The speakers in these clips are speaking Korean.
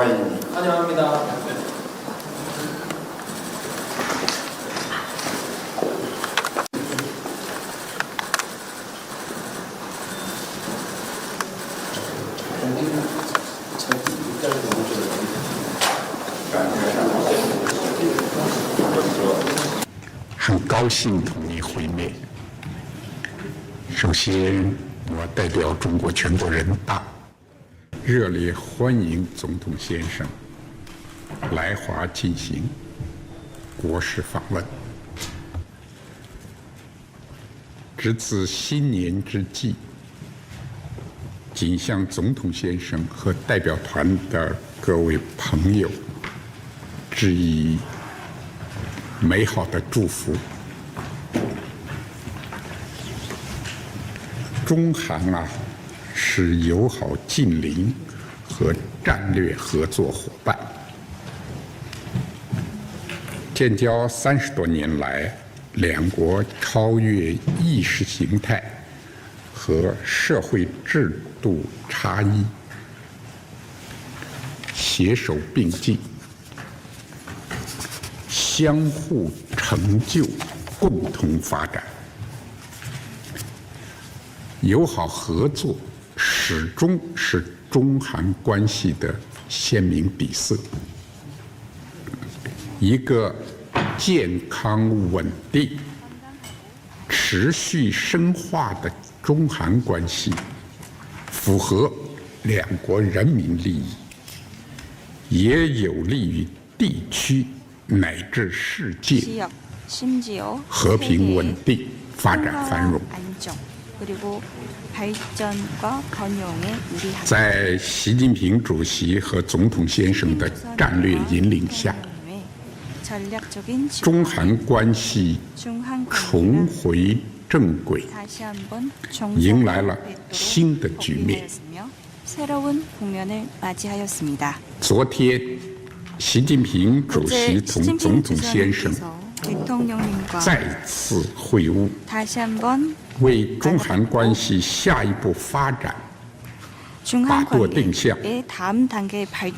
欢迎。 환영합니다.很高兴同你会面。首先，我代表中国全国人大热烈欢迎总统先生来华进行国事访问。值此新年之际，谨向总统先生和代表团的各位朋友致以美好的祝福。中韩是友好近邻和战略合作伙伴，建交30多年来，两国超越意识形态和社会制度差异，携手并进，相互成就，共同发展。友好合作始终是中韩关系的鲜明底色。一个健康、稳定、持续深化的中韩关系，符合两国人民利益，也有利于地区乃至世界和平稳定、发展繁荣。在习近平主席和总统先生的战略引领下，中韩关系重回正轨，迎来了新的局面。昨天，习近平主席同总统先生再次会晤，为中韩关系下一步发展把舵定向，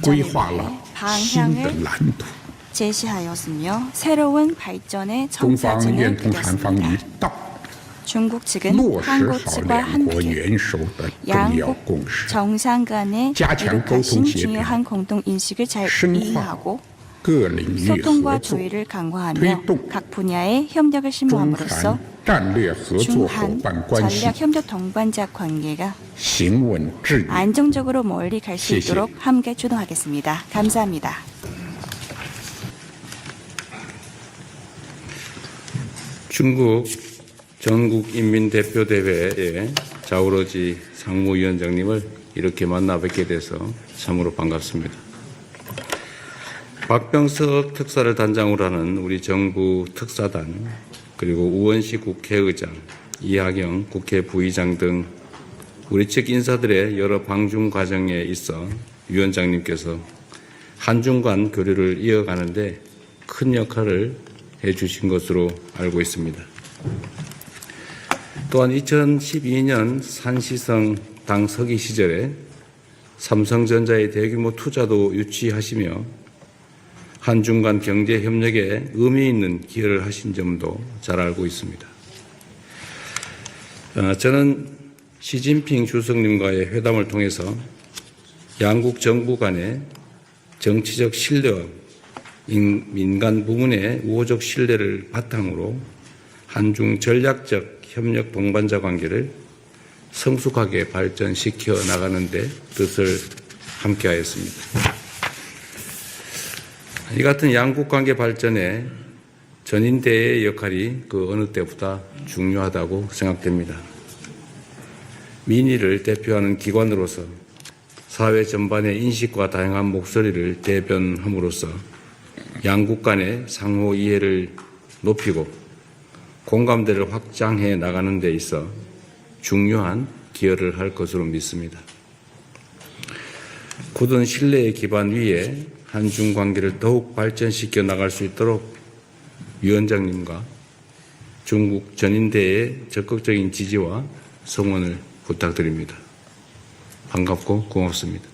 规划了新的蓝图。中方愿同韩方一道，落实好两国元首的重要共识，加强沟通协调，深化各领域合作，推动中韩战略合作伙伴关系行稳致远。 안정적으로 멀리 갈 수 있도록 함께 주도하겠습니다. 감사합니다. 중국 전국인민대표대회의 자오러지 상무위원장님을 이렇게 만나 뵙게 돼서 참으로 반갑습니다. 박병석 특사를 단장으로 하는 우리 정부 특사단, 그리고 우원식 국회의장, 이하경 국회 부의장 등 우리 측 인사들의 여러 방중 과정에 있어 위원장님께서 한중 간 교류를 이어가는데 큰 역할을 해주신 것으로 알고 있습니다. 또한 2012년 산시성 당 서기 시절에 삼성전자의 대규모 투자도 유치하시며 한중 간 경제 협력에 의미 있는 기여를 하신 점도 잘 알고 있습니다. 저는 시진핑 주석님과의 회담을 통해서 양국 정부 간의 정치적 신뢰와 민간 부문의 우호적 신뢰를 바탕으로 한중 전략적 협력 동반자 관계를 성숙하게 발전시켜 나가는 데 뜻을 함께하였습니다. 이 같은 양국 관계 발전에 전인대의 역할이 그 어느 때보다 중요하다고 생각됩니다. 민의를 대표하는 기관으로서 사회 전반의 인식과 다양한 목소리를 대변함으로써 양국 간의 상호 이해를 높이고 공감대를 확장해 나가는 데 있어 중요한 기여를 할 것으로 믿습니다. 굳은 신뢰의 기반 위에 한중 관계를 더욱 발전시켜 나갈 수 있도록 위원장님과 중국 전인대의 적극적인 지지와 성원을 부탁드립니다. 반갑고 고맙습니다.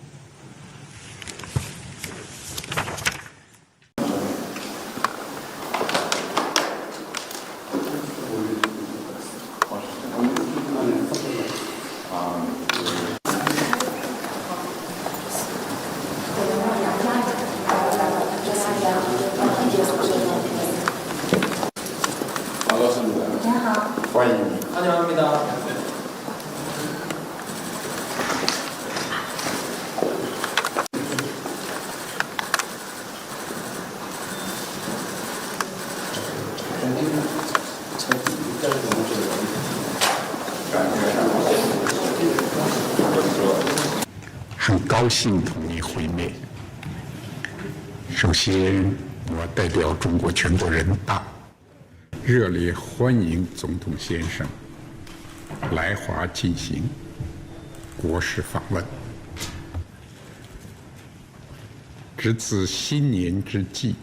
高兴同你会面。首先，我代表中国全国人大热烈欢迎总统先生来华进行国事访问。值此新年之际，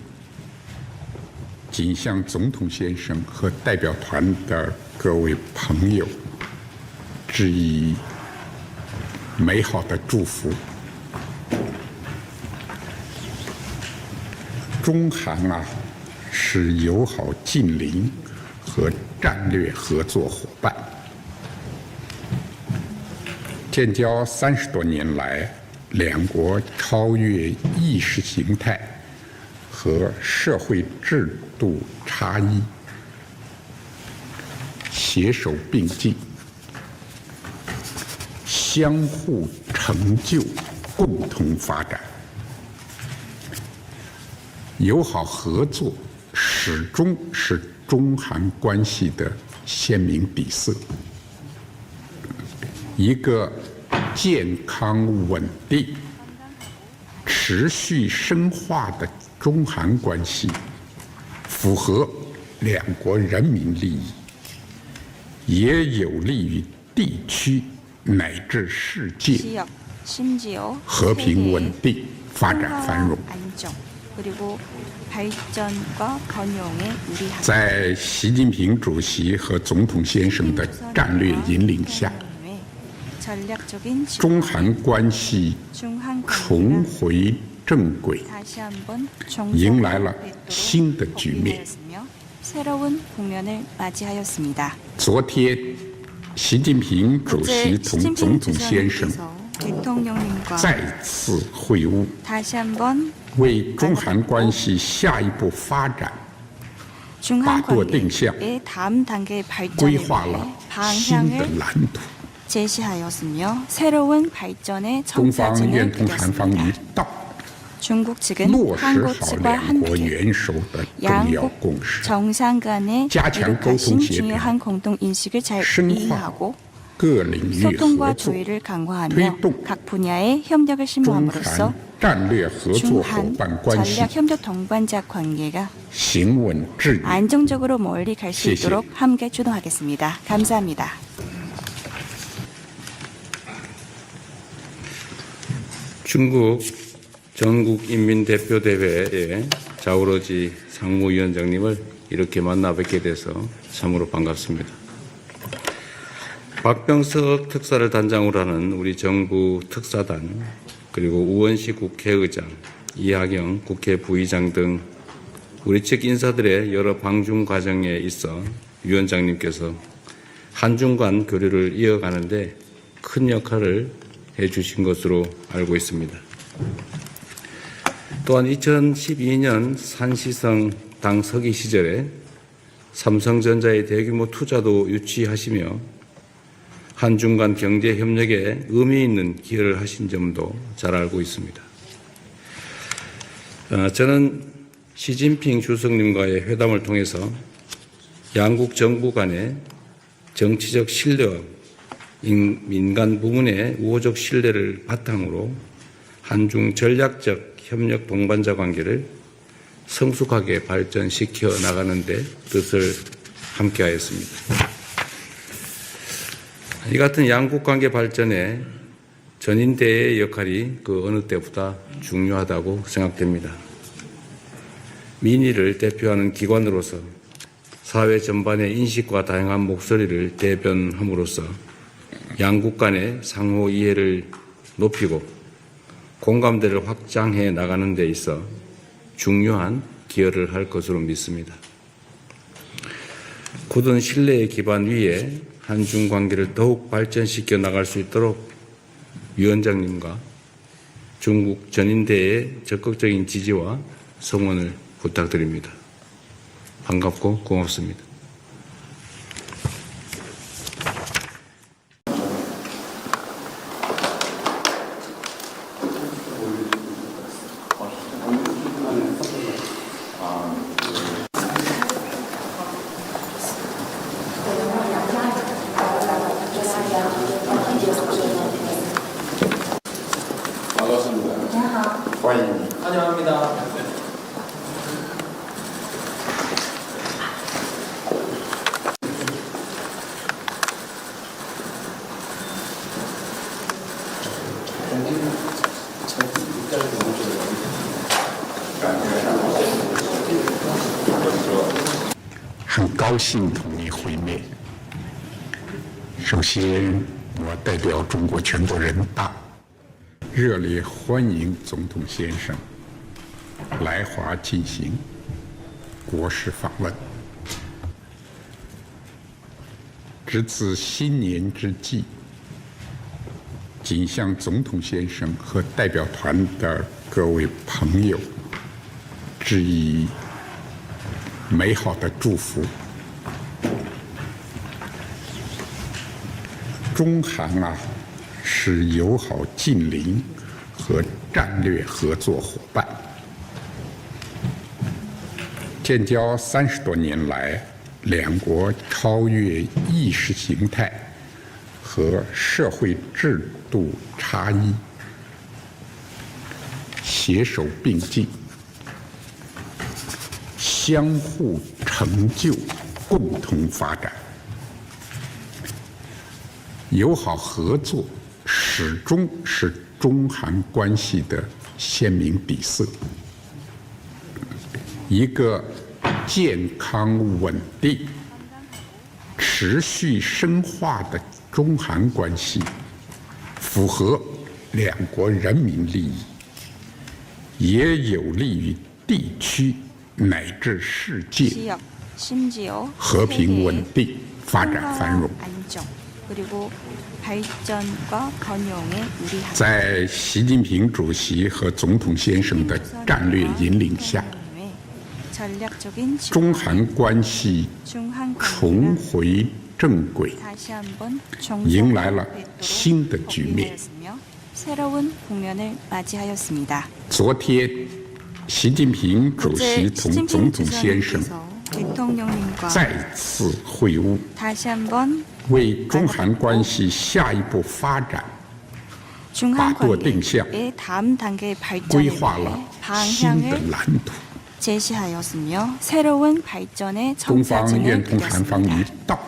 谨向总统先生和代表团的各位朋友致以美好的祝福。中韩是友好近邻和战略合作伙伴，建交30多年来，两国超越意识形态和社会制度差异，携手并进，相互成就，共同发展。友好合作始终是中韩关系的鲜明底色。一个健康、稳定、持续深化的中韩关系，符合两国人民利益，也有利于地区乃至世界 지역, 심지어 和平稳 세계의 定、发展繁荣。 안정 그리고 발전과 번영에 유리하다. 在习近平主席和总统先生的战略引领下， 전략적인 中韩关系 중한 重回正轨， 다시 한번 迎来了新的局面。 새로운 국면을 맞이하였습니다. 昨天，习近平主席同总统先生 대통령님과 再次会晤， 다시 한번 为中韩关系下一步发展 중한 把舵定向， 관계의 다음 단계의 规 발전을 划 위해 了新的 방향을 蓝图。 제시하였으며 새로운 발전의 中方 청사진을 愿同韩方一 그렸습니다. 道， 중국 측은 落实 한국 好 측과 两国 함께 元首的重要 양국 共识， 정상 간의加强 이룩하신 沟通协调， 중요한 공동 인식을 잘 深化 이해하고 各领域合 소통과 作， 조율을 강화하며 推动 각 분야의 협력을 中 심화함으로써 韩战略合作伙 중한 伴关系 전략 협력 동반자 관계가 行稳致远。 안정적으로 멀리 갈 수 谢谢。 있도록 함께 주도하겠습니다. 감사합니다. 중국 전국인민대표대회의 자오러지 상무위원장님을 이렇게 만나 뵙게 돼서 참으로 반갑습니다. 박병석 특사를 단장으로 하는 우리 정부 특사단, 그리고 우원식 국회의장, 이하경 국회 부의장 등 우리 측 인사들의 여러 방중 과정에 있어 위원장님께서 한중 간 교류를 이어가는데 큰 역할을 해주신 것으로 알고 있습니다. 또한 2012년 산시성 당 서기 시절에 삼성전자의 대규모 투자도 유치하시며 한중 간 경제 협력에 의미 있는 기여를 하신 점도 잘 알고 있습니다. 저는 시진핑 주석님과의 회담을 통해서 양국 정부 간의 정치적 신뢰와 민간 부문의 우호적 신뢰를 바탕으로 한중 전략적 협력 동반자 관계를 성숙하게 발전시켜 나가는 데 뜻을 함께하였습니다. 이 같은 양국 관계 발전에 전인대의 역할이 그 어느 때보다 중요하다고 생각됩니다. 민의를 대표하는 기관으로서 사회 전반의 인식과 다양한 목소리를 대변함으로써 양국 간의 상호 이해를 높이고 공감대를 확장해 나가는 데 있어 중요한 기여를 할 것으로 믿습니다. 굳은 신뢰의 기반 위에 한중 관계를 더욱 발전시켜 나갈 수 있도록 위원장님과 중국 전인대의 적극적인 지지와 성원을 부탁드립니다. 반갑고 고맙습니다. 환영합니다.很高兴同你会面。首先，我代表中国全国人大热烈欢迎总统先生来华进行国事访问。值此新年之际，谨向总统先生和代表团的各位朋友致以美好的祝福。中韩是友好近邻和战略合作伙伴，建交30多年来，两国超越意识形态和社会制度差异，携手并进，相互成就，共同发展。友好合作始终是中韩关系的鲜明底色。一个健康稳定、持续深化的中韩关系，符合两国人民利益，也有利于地区乃至世界 지역, 심지어 和平稳 세계의 定、发展繁荣。 안정 그리고 발전과 번영에 유리합니다. 在习近平主席和总统先生的战略引领下， 전략적인 中韩关系 중한 重 관계가 回正轨， 다시 한번 迎来了 정상화되도록 新的局面。 복귀되었으며 새로운 국면을 맞이하였습니다. 昨天，习近平主席 어제 同 시진핑 总统先生 주석님께서 대통령님과 再次会晤， 다시 한번 为中韩关系下一步发展 중한 把舵定向， 관계의 다음 단계의 规 발전을 划 위해 了新的 방향을 蓝图。 제시하였으며 새로운 발전의 中方愿 청사진을 同韩方一 그렸습니다. 道，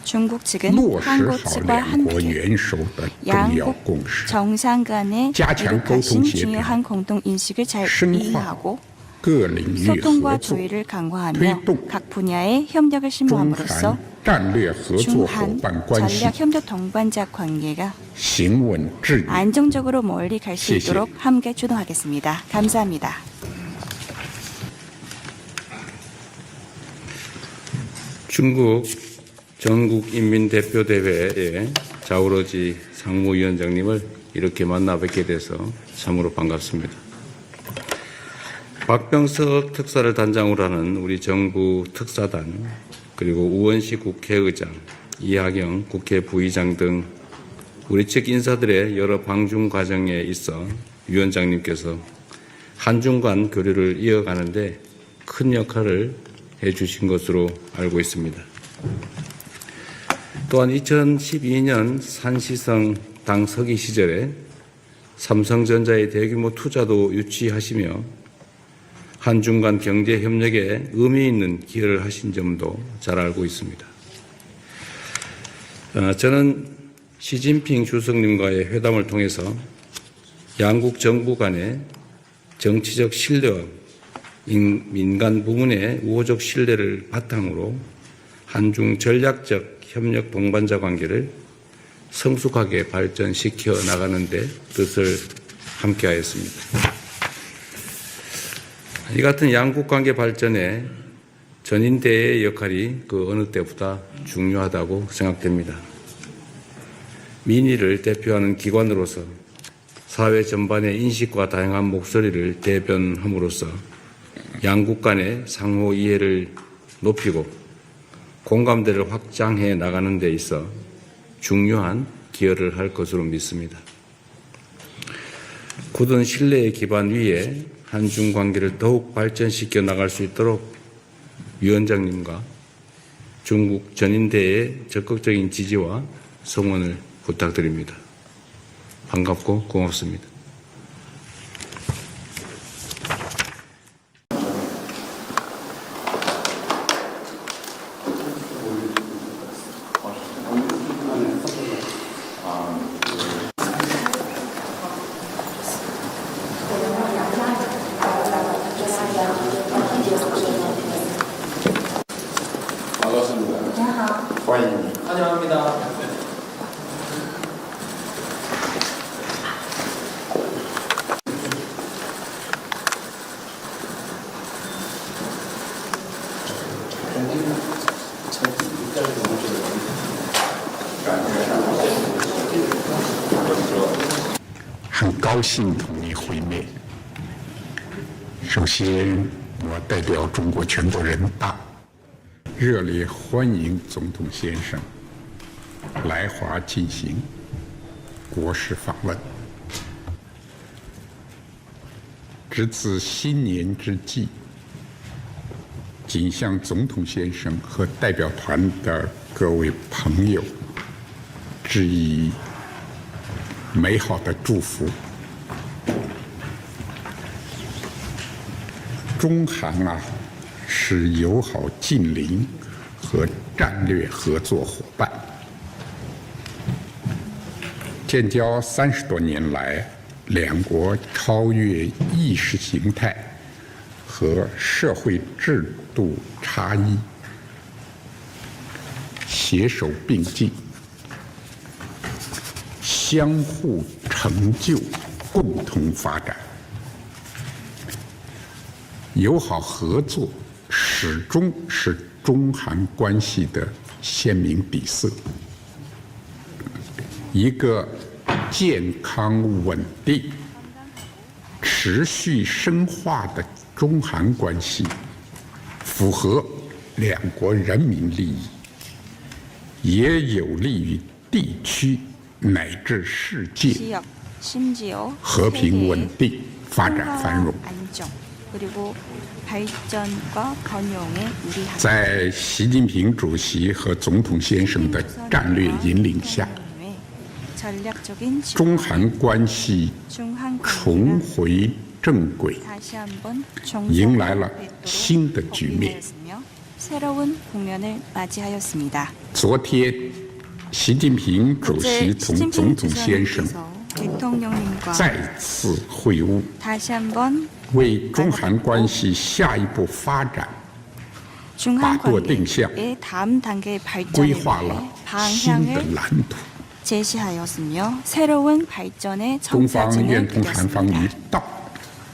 중국 측은 落实 한국 好 측과 两国 함께 元首的重要 양국 共识， 정상 간의加强 이룩하신 沟通协调， 중요한 공동 인식을 잘 深化 이해하고 各领域合 소통과 作， 조율을 강화하며 推动 각 분야의 협력을 中 심화함으로써 韩战略合作伙 중한 伴关系 전략 협력 동반자 관계가 行稳致远。 안정적으로 멀리 갈 수 谢谢。 있도록 함께 주도하겠습니다. 감사합니다. 중국 전국인민대표대회의 자오러지 상무위원장님을 이렇게 만나 뵙게 돼서 참으로 반갑습니다. 박병석 특사를 단장으로 하는 우리 정부 특사단, 그리고 우원식 국회의장, 이하경 국회 부의장 등 우리 측 인사들의 여러 방중 과정에 있어 위원장님께서 한중 간 교류를 이어가는데 큰 역할을 해주신 것으로 알고 있습니다. 또한 2012년 산시성 당 서기 시절에 삼성전자의 대규모 투자도 유치하시며 한중 간 경제 협력에 의미 있는 기여를 하신 점도 잘 알고 있습니다. 저는 시진핑 주석님과의 회담을 통해서 양국 정부 간의 정치적 신뢰와 민간 부문의 우호적 신뢰를 바탕으로 한중 전략적 협력 동반자 관계를 성숙하게 발전시켜 나가는 데 뜻을 함께하였습니다. 이 같은 양국 관계 발전에 전인대의 역할이 그 어느 때보다 중요하다고 생각됩니다. 민의를 대표하는 기관으로서 사회 전반의 인식과 다양한 목소리를 대변함으로써 양국 간의 상호 이해를 높이고 공감대를 확장해 나가는 데 있어 중요한 기여를 할 것으로 믿습니다. 굳은 신뢰의 기반 위에 한중 관계를 더욱 발전시켜 나갈 수 있도록 위원장님과 중국 전인대의 적극적인 지지와 성원을 부탁드립니다. 반갑고 고맙습니다. 高兴同你会面。首先，我代表中国全国人大热烈欢迎总统先生来华进行国事访问。值此新年之际，谨向总统先生和代表团的各位朋友致以美好的祝福。中韩是友好近邻和战略合作伙伴，建交30多年来，两国超越意识形态和社会制度差异，携手并进，相互成就，共同发展。友好合作始终是中韩关系的鲜明底色。一个健康稳定、持续深化的中韩关系，符合两国人民利益，也有利于地区乃至世界 지역, 심지어 和平稳 세계의 定、发展繁荣。 안정 그리고 발전과 번영에 유리합니다. 在习近平主席和总统先生的战略引领下， 전략적인 中韩关系 중한 重回正轨， 다시 한번 迎来了新的局面。 새로운 국면을 맞이하였습니다. 昨天，习近平主席 어제 同总 시진핑 统先生 주석님께서 대통령님과 再次会晤， 다시 한번 为中韩关系下一步发展 중한 舵定向 관계의 다음 단계의 规 발전에 划 대해 了新的 방향을 蓝图。 제시하였으며 새로운 발전의 中方 청사진을 愿同韩方一 그렸습니다. 道，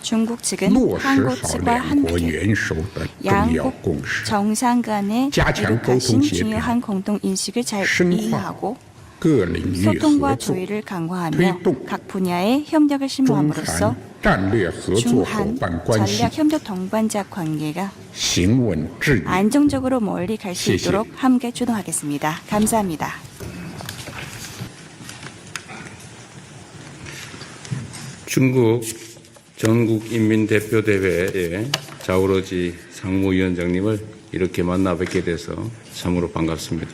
중국 측은 落实 한국 好 측과 两国 함께 元首的重要 양국 共识， 정상 간의加强 이룩하신 沟通协调， 중요한 공동 인식을 잘 深化 이해하고 各领域合 소통과 作， 조율을 강화하며 推动 각 분야의 협력을 中 심화함으로써 韩战略合作伙 중한 伴关系 전략 협력 동반자 관계가 行稳致远。 안정적으로 멀리 갈 수 谢谢。 있도록 함께 주도하겠습니다. 감사합니다. 중국 전국인민대표대회의 자오러지 상무위원장님을 이렇게 만나 뵙게 돼서 참으로 반갑습니다.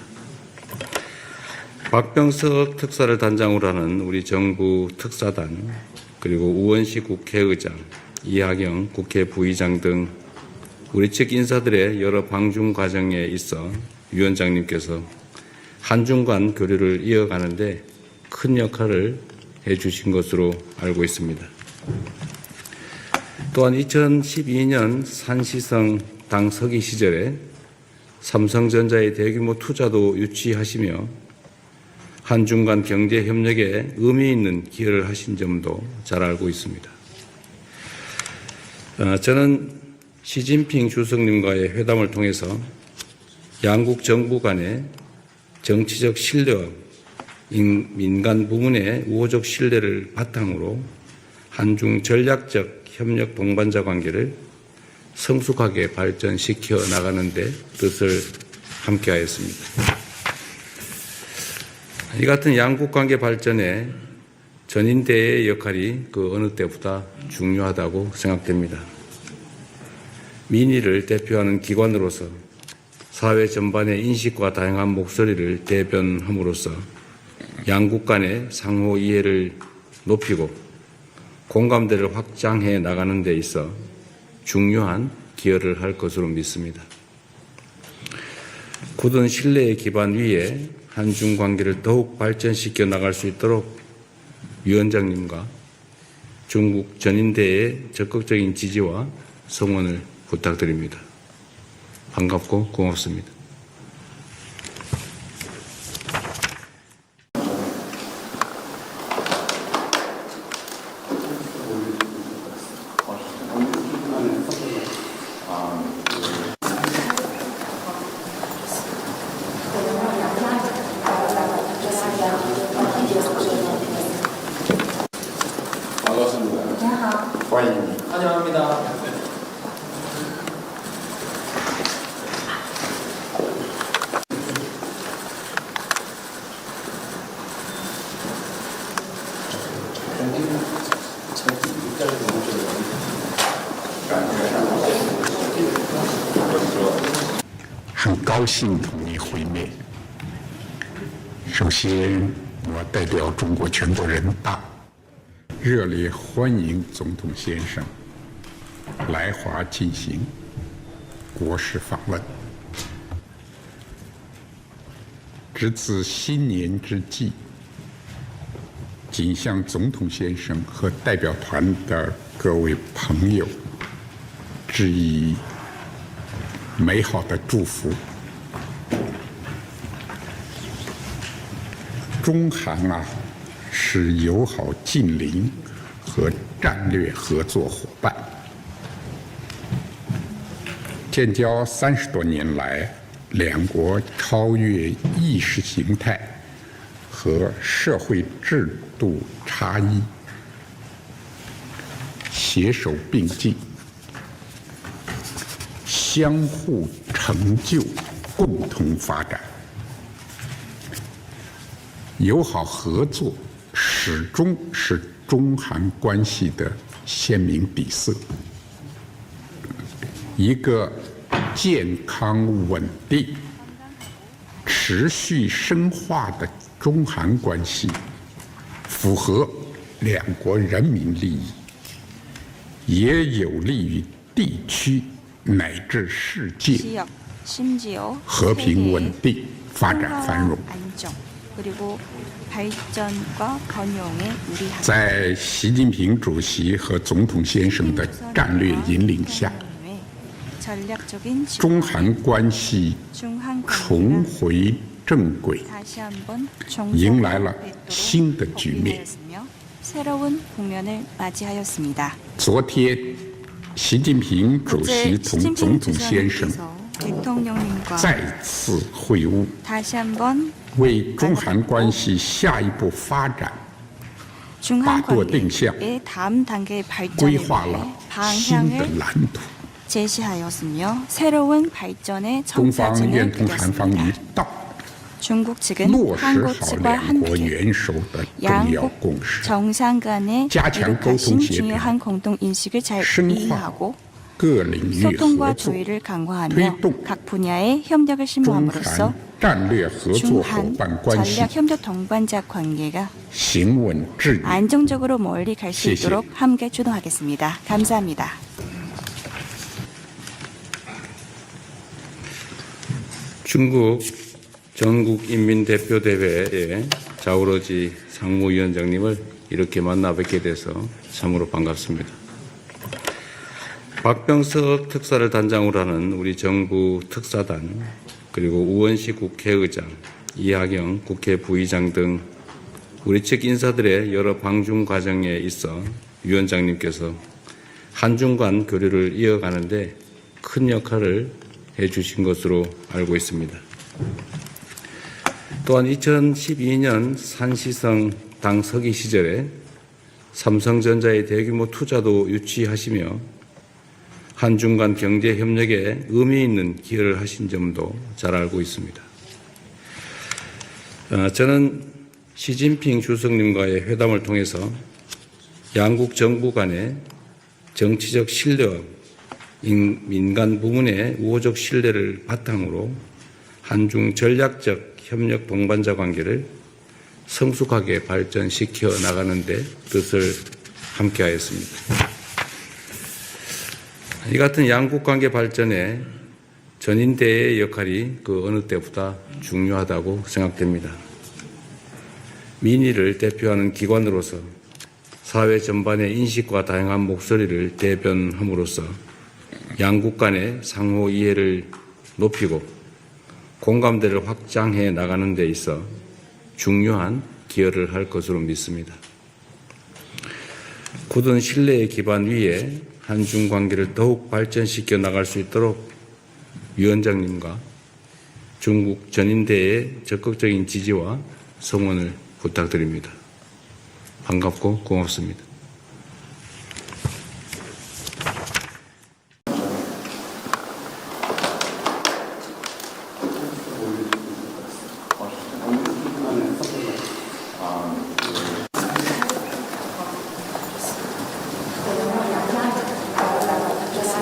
박병석 특사를 단장으로 하는 우리 정부 특사단, 그리고 우원식 국회의장, 이하경 국회 부의장 등 우리 측 인사들의 여러 방중 과정에 있어 위원장님께서 한중 간 교류를 이어가는데 큰 역할을 해주신 것으로 알고 있습니다. 또한 2012년 산시성 당 서기 시절에 삼성전자의 대규모 투자도 유치하시며 한중 간 경제 협력에 의미 있는 기여를 하신 점도 잘 알고 있습니다. 저는 시진핑 주석님과의 회담을 통해서 양국 정부 간의 정치적 신뢰와 민간 부문의 우호적 신뢰를 바탕으로 한중 전략적 협력 동반자 관계를 성숙하게 발전시켜 나가는 데 뜻을 함께하였습니다. 이 같은 양국 관계 발전에 전인대의 역할이 그 어느 때보다 중요하다고 생각됩니다. 민의를 대표하는 기관으로서 사회 전반의 인식과 다양한 목소리를 대변함으로써 양국 간의 상호 이해를 높이고 공감대를 확장해 나가는 데 있어 중요한 기여를 할 것으로 믿습니다. 굳은 신뢰의 기반 위에 한중 관계를 더욱 발전시켜 나갈 수 있도록 위원장님과 중국 전인대의 적극적인 지지와 성원을 부탁드립니다. 반갑고 고맙습니다. 감사합니다.很高兴同你会面。首先，我代表中国全国人大热烈欢迎总统先生来华进行国事访问。值此新年之际，谨向总统先生和代表团的各位朋友致以美好的祝福。中韩是友好近邻和战略合作伙伴，建交30多年来，两国超越意识形态和社会制度差异，携手并进，相互成就，共同发展。友好合作始终是中韩关系的鲜明底色。一个健康稳定、持续深化的中韩关系，符合两国人民利益，也有利于地区乃至世界 지역, 심지어 和平稳 세계의 定、发展繁荣。 안정, 그리고 발전과 번영에 유리한 在习近平主席和总统先生的战略引领下， 전략적인 中韩关系 중한 重 관계가 回正轨， 다시 한번 迎来了 정상화되도록 新的局面。 복귀하였으며 새로운 국면을 맞이하였습니다. 昨天，习近平主席 어제 同总统先生 주석님께서 대통령님과 再次会晤， 다시 한번 为中韩关系下一步发展 중한 바꾸어定向, 관계의 다음 단계의 规 발전에 划了 대해 新的 방향을 蓝图。 제시하였으며 새로운 발전의 中方 청사진을 愿同韩方一 그렸습니다. 道， 중국 측은 落实 한국 好 측과 两国 함께 元首的重要 양국 共识， 정상 간의加强 이룩하신 沟通协调, 중요한 공동 인식을 잘 深化 이해하고 各领域合 소통과 作， 조율을 강화하며 推动 각 분야의 협력을 中 심화함으로써 韩战略合作伙 중한 伴关系 전략 협력 동반자 관계가 行稳致远。 안정적으로 멀리 갈 수 谢谢。 있도록 함께 주도하겠습니다. 감사합니다. 중국 전국인민대표대회의 자오러지 상무위원장님을 이렇게 만나 뵙게 돼서 참으로 반갑습니다. 박병석 특사를 단장으로 하는 우리 정부 특사단, 그리고 우원식 국회의장, 이하경 국회 부의장 등 우리 측 인사들의 여러 방중 과정에 있어 위원장님께서 한중 간 교류를 이어가는데 큰 역할을 해주신 것으로 알고 있습니다. 또한 2012년 산시성 당 서기 시절에 삼성전자의 대규모 투자도 유치하시며 한중 간 경제 협력에 의미 있는 기여를 하신 점도 잘 알고 있습니다. 저는 시진핑 주석님과의 회담을 통해서 양국 정부 간의 정치적 신뢰와 민간 부문의 우호적 신뢰를 바탕으로 한중 전략적 협력 동반자 관계를 성숙하게 발전시켜 나가는 데 뜻을 함께하였습니다. 이 같은 양국 관계 발전에 전인대의 역할이 그 어느 때보다 중요하다고 생각됩니다. 민의를 대표하는 기관으로서 사회 전반의 인식과 다양한 목소리를 대변함으로써 양국 간의 상호 이해를 높이고 공감대를 확장해 나가는 데 있어 중요한 기여를 할 것으로 믿습니다. 굳은 신뢰의 기반 위에 한중 관계를 더욱 발전시켜 나갈 수 있도록 위원장님과 중국 전인대의 적극적인 지지와 성원을 부탁드립니다. 반갑고 고맙습니다.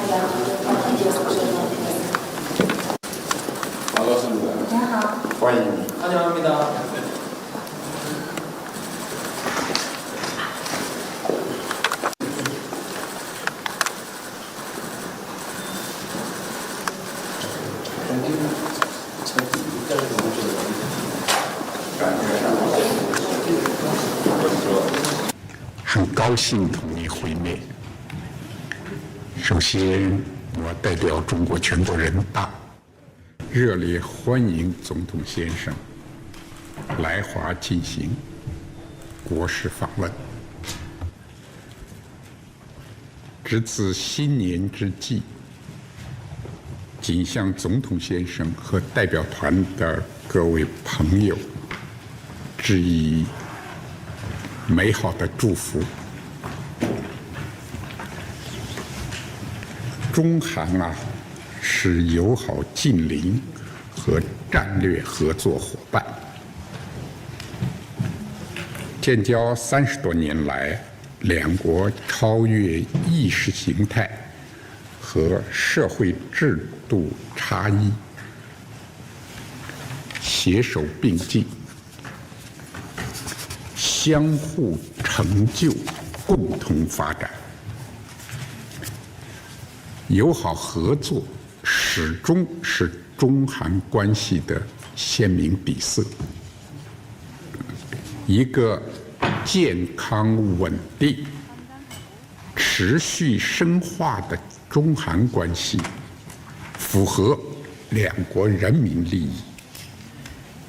반갑습니다.欢迎. 환영합니다.很高兴同你会面。首先，我代表中国全国人大热烈欢迎总统先生来华进行国事访问。值此新年之际，谨向总统先生和代表团的各位朋友致以美好的祝福。中韩是友好近邻和战略合作伙伴，建交30多年来，两国超越意识形态和社会制度差异，携手并进，相互成就，共同发展。友好合作始终是中韩关系的鲜明底色。一个健康稳定、持续深化的中韩关系，符合两国人民利益，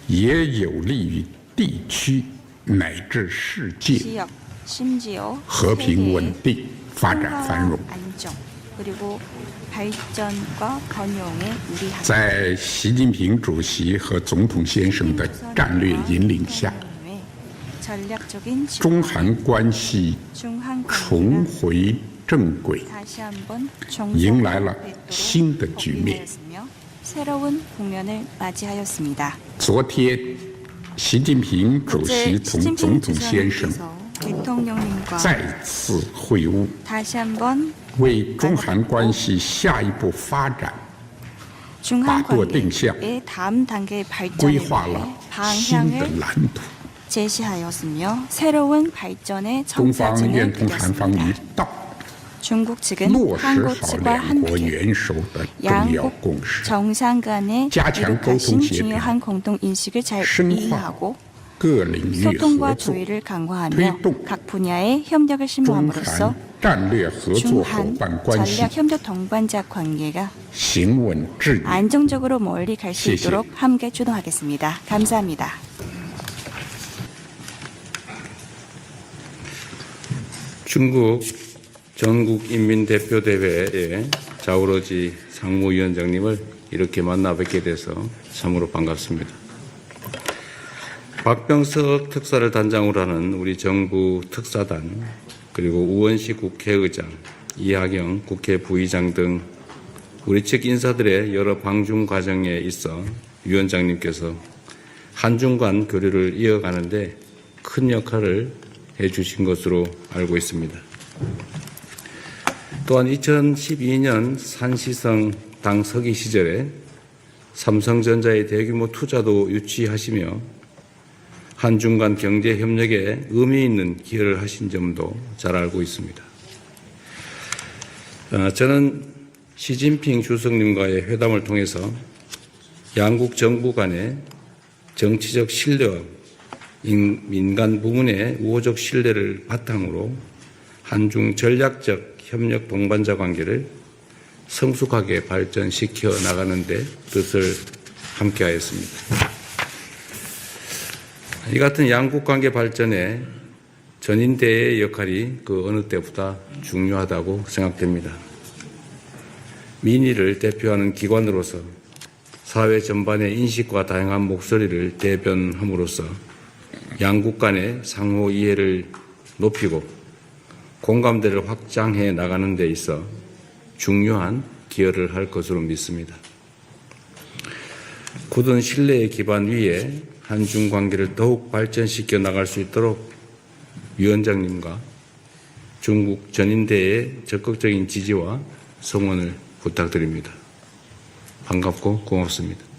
也有利于地区乃至世界 지역, 심지어 和平稳 세계의 定、发展繁荣。 안정 그리고 발전과 번영에 유리한 在习近平主席和总统先生的战略引领下， 전략적인 中韩关系 중한 重 관계가 回正轨， 다시 한번 迎来了 정상화되도록 新的局面。 복귀되었으며 새로운 국면을 맞이하였습니다. 昨天，习近平主席 어제 同总统先生 대통령님과 再次会晤， 다시 한번 为中韩关系下一步发展 중한 把舵定向， 관계의 다음 단계의 规 발전을 划 위해 了新的 방향을 蓝图。 제시하였으며 새로운 발전의 中方 청사진을 愿同韩方一 그렸습니다. 道， 중국 측은 落实 한국 好 측과 两国 함께 元首的重要 양국 共识， 정상 간의加强 이룩하신 沟通协调， 중요한 공동 인식을 잘 深化 이해하고 各领域合 소통과 作， 조율을 강화하며 推动 각 분야의 협력을 中 심화함으로써 韩战略合作伙 중한 伴关系 전략 협력 동반자 관계가 行稳致远。 안정적으로 멀리 갈 수 谢谢。 있도록 함께 주도하겠습니다. 감사합니다. 중국 전국인민대표대회의 자오러지 상무위원장님을 이렇게 만나 뵙게 돼서 참으로 반갑습니다. 박병석 특사를 단장으로 하는 우리 정부 특사단, 그리고 우원식 국회의장, 이하경 국회 부의장 등 우리 측 인사들의 여러 방중 과정에 있어 위원장님께서 한중 간 교류를 이어가는데 큰 역할을 해주신 것으로 알고 있습니다. 또한 2012년 산시성 당 서기 시절에 삼성전자의 대규모 투자도 유치하시며 한중 간 경제 협력에 의미 있는 기여를 하신 점도 잘 알고 있습니다. 저는 시진핑 주석님과의 회담을 통해서 양국 정부 간의 정치적 신뢰와 민간 부문의 우호적 신뢰를 바탕으로 한중 전략적 협력 동반자 관계를 성숙하게 발전시켜 나가는 데 뜻을 함께하였습니다. 이 같은 양국 관계 발전에 전인대의 역할이 그 어느 때보다 중요하다고 생각됩니다. 민의를 대표하는 기관으로서 사회 전반의 인식과 다양한 목소리를 대변함으로써 양국 간의 상호 이해를 높이고 공감대를 확장해 나가는 데 있어 중요한 기여를 할 것으로 믿습니다. 굳은 신뢰의 기반 위에 한중 관계를 더욱 발전시켜 나갈 수 있도록 위원장님과 중국 전인대의 적극적인 지지와 성원을 부탁드립니다. 반갑고 고맙습니다.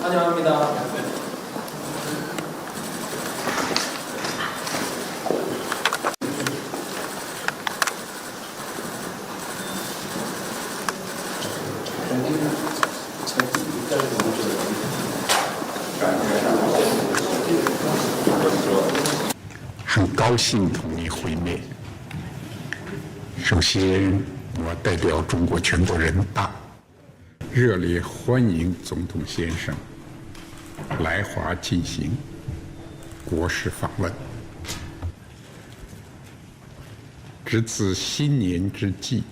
환영합니다.很高兴同你会面。首先，我代表中国全国人大热烈欢迎总统先生来华进行国事访问。值此新年之际，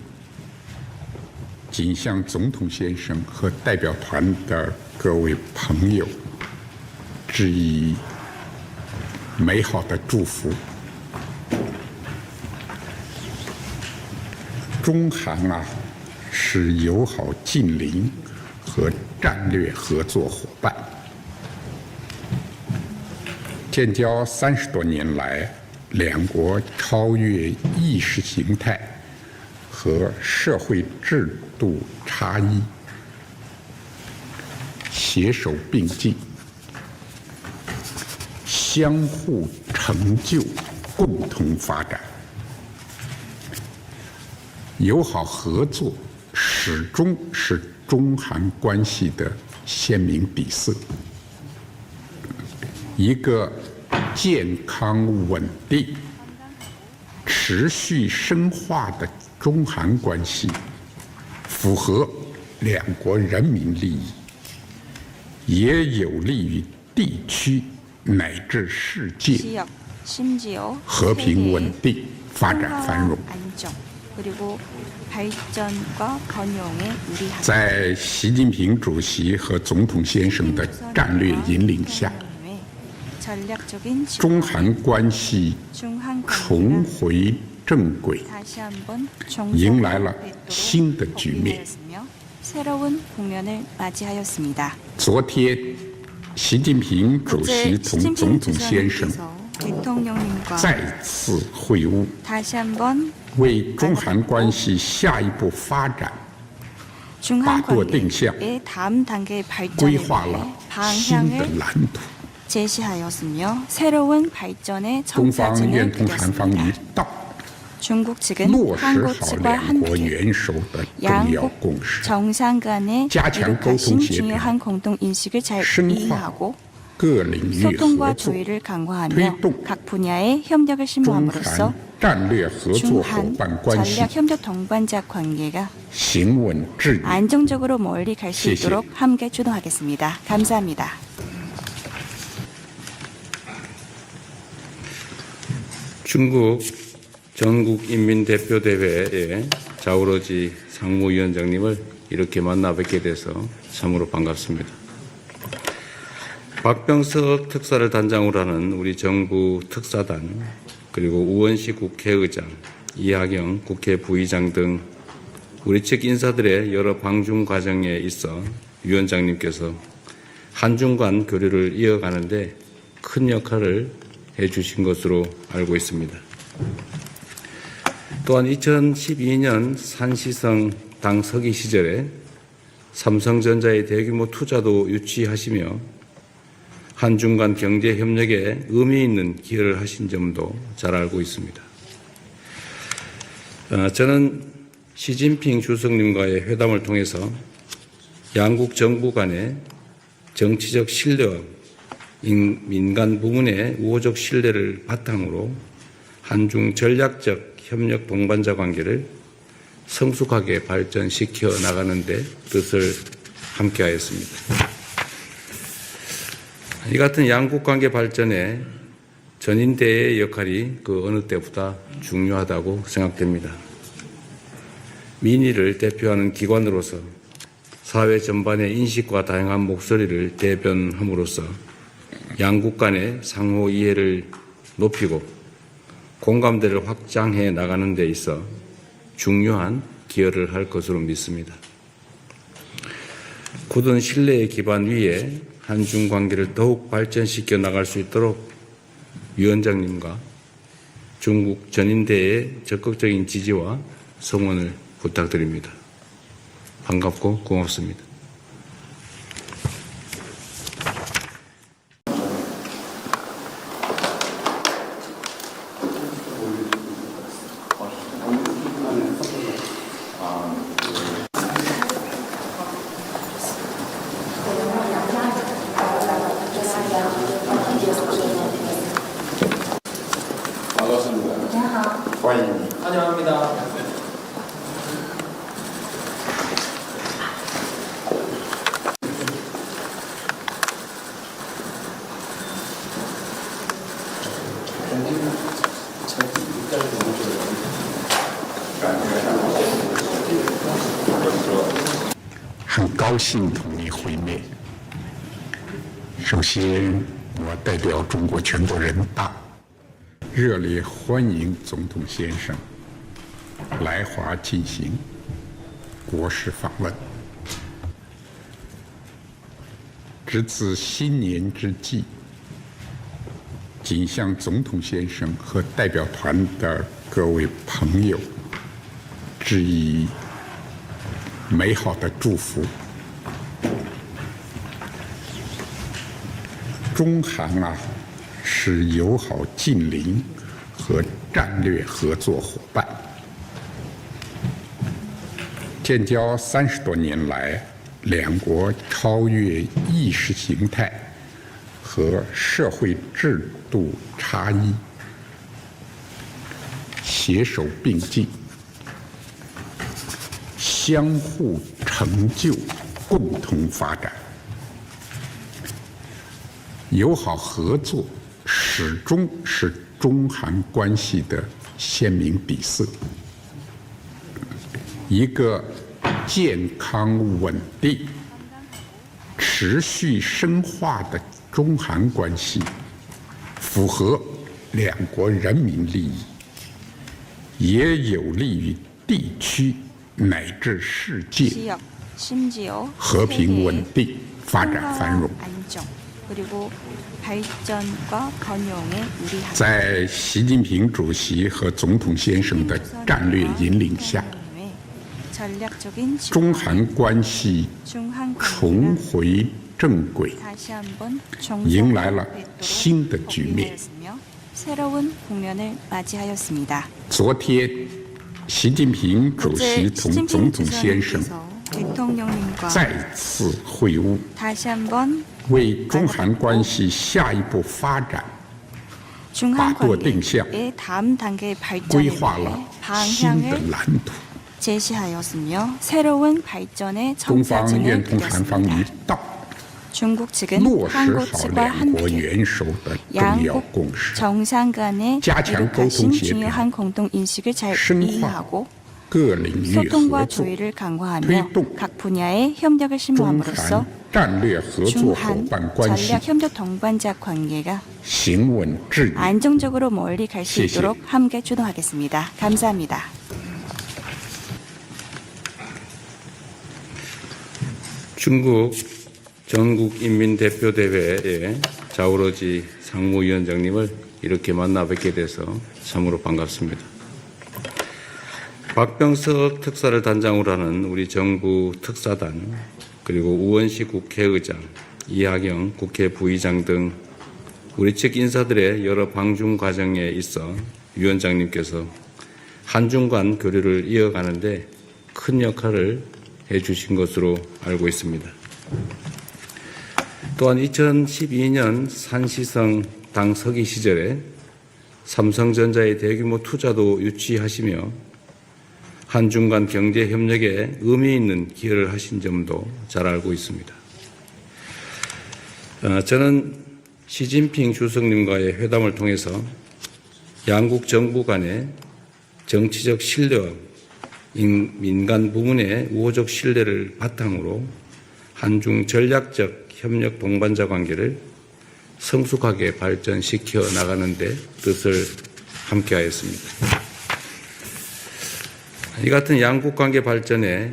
谨向总统先生和代表团的各位朋友致以美好的祝福。中韩是友好近邻和战略合作伙伴，建交30多年来，两国超越意识形态和社会制度差异，携手并进，相互成就，共同发展。友好合作始终是中韩关系的鲜明底色。一个健康稳定、持续深化的中韩关系，符合两国人民利益，也有利于地区乃至世界 지역, 심지어 和平稳 세계의 定、发展繁荣。 안정 그리고 발전과 번영에 유리하다. 在习近平主席和总统先生的战略引领下， 전략적인 中韩关系 중한 重 관계가 回正轨， 다시 한번 迎来了 정상화되도록 新的局面。 복귀되었으며 새로운 국면을 맞이하였습니다. 昨天，习近平主席 어제 同总统先生 대통령님과 再次会晤， 다시 한번 为中韩关系下一步发展 중한 把舵定向， 관계의 다음 단계의 规 발전을 划 위해 了新的 방향을 蓝图。 제시하였으며 새로운 발전의 中方 청사진을 愿同韩方一 그렸습니다. 道， 중국 측은 落实 한국 好 측과 两国 함께 元首的重要 양국 共识， 정상 간의加强 이룩하신 沟通协调， 중요한 공동 인식을 잘 深化 이해하고 各领域合 소통과 作， 조율을 강화하며 推动 각 분야의 협력을 中 심화함으로써 韩战略合作伙 중한 伴关系 전략 협력 동반자 관계가 行稳致远。 안정적으로 멀리 갈 수 谢谢。 있도록 함께 주도하겠습니다. 감사합니다. 중국 전국인민대표대회의 자오러지 상무위원장님을 이렇게 만나 뵙게 돼서 참으로 반갑습니다. 박병석 특사를 단장으로 하는 우리 정부 특사단, 그리고 우원식 국회의장, 이하경 국회 부의장 등 우리 측 인사들의 여러 방중 과정에 있어 위원장님께서 한중 간 교류를 이어가는데 큰 역할을 해주신 것으로 알고 있습니다. 또한 2012년 산시성 당 서기 시절에 삼성전자의 대규모 투자도 유치하시며 한중 간 경제 협력에 의미 있는 기여를 하신 점도 잘 알고 있습니다. 저는 시진핑 주석님과의 회담을 통해서 양국 정부 간의 정치적 신뢰와 민간 부문의 우호적 신뢰를 바탕으로 한중 전략적 협력 동반자 관계를 성숙하게 발전시켜 나가는 데 뜻을 함께하였습니다. 이 같은 양국 관계 발전에 전인대의 역할이 그 어느 때보다 중요하다고 생각됩니다. 민의를 대표하는 기관으로서 사회 전반의 인식과 다양한 목소리를 대변함으로써 양국 간의 상호 이해를 높이고 공감대를 확장해 나가는 데 있어 중요한 기여를 할 것으로 믿습니다. 굳은 신뢰의 기반 위에 한중 관계를 더욱 발전시켜 나갈 수 있도록 위원장님과 중국 전인대의 적극적인 지지와 성원을 부탁드립니다. 반갑고 고맙습니다. 환영합니다.很高兴同你会面。首先，我代表中国全国人大热烈欢迎总统先生来华进行国事访问。值此新年之际，谨向总统先生和代表团的各位朋友致以美好的祝福。中韩是友好近邻和战略合作伙伴，建交30多年来，两国超越意识形态和社会制度差异，携手并进，相互成就，共同发展。友好合作始终是中韩关系的鲜明底色。一个健康稳定、持续深化的中韩关系，符合两国人民利益，也有利于地区乃至世界 지역, 심지어 和平稳 세계의 定、发展繁荣。 안정 그리고 발전과 번영에 유리하다. 在习近平主席和总统先生的战略引领下， 전략적인 中韩关系 중한 重回正轨， 다시 한번 迎来了新的局面。 새로운 국면을 맞이하였습니다. 昨天，习近平主席同总统先生 대통령님과 再次会晤， 다시 한번 为中韩关系下一步发展 중한 把舵定向， 관계의 다음 단계의 规 발전을 划了 위해 新的 방향을 蓝图。 제시하였으며 새로운 발전의 中方 청사진을 愿同韩方一 그렸습니다. 道， 중국 측은 落实 한국 好 측과 两国 함께 元首的重要 양국 共识， 정상 간의加强 이룩하신 沟通协调， 중요한 공동 인식을 잘 深化 이해하고 各领域合 소통과 作， 조율을 강화하며 推动 각 분야의 협력을 中 심화함으로써 韩战略合作伙 중한 伴关系 전략 협력 동반자 관계가 行稳致远。 안정적으로 멀리 갈 수 谢谢。 있도록 함께 주도하겠습니다. 감사합니다. 중국 전국인민대표대회의 자오러지 상무위원장님을 이렇게 만나 뵙게 돼서 참으로 반갑습니다. 박병석 특사를 단장으로 하는 우리 정부 특사단, 그리고 우원식 국회의장, 이하경 국회 부의장 등 우리 측 인사들의 여러 방중 과정에 있어 위원장님께서 한중 간 교류를 이어가는데 큰 역할을 해주신 것으로 알고 있습니다. 또한 2012년 산시성 당 서기 시절에 삼성전자의 대규모 투자도 유치하시며 한중 간 경제 협력에 의미 있는 기여를 하신 점도 잘 알고 있습니다. 저는 시진핑 주석님과의 회담을 통해서 양국 정부 간의 정치적 신뢰와 민간 부문의 우호적 신뢰를 바탕으로 한중 전략적 협력 동반자 관계를 성숙하게 발전시켜 나가는 데 뜻을 함께하였습니다. 이 같은 양국관계 발전에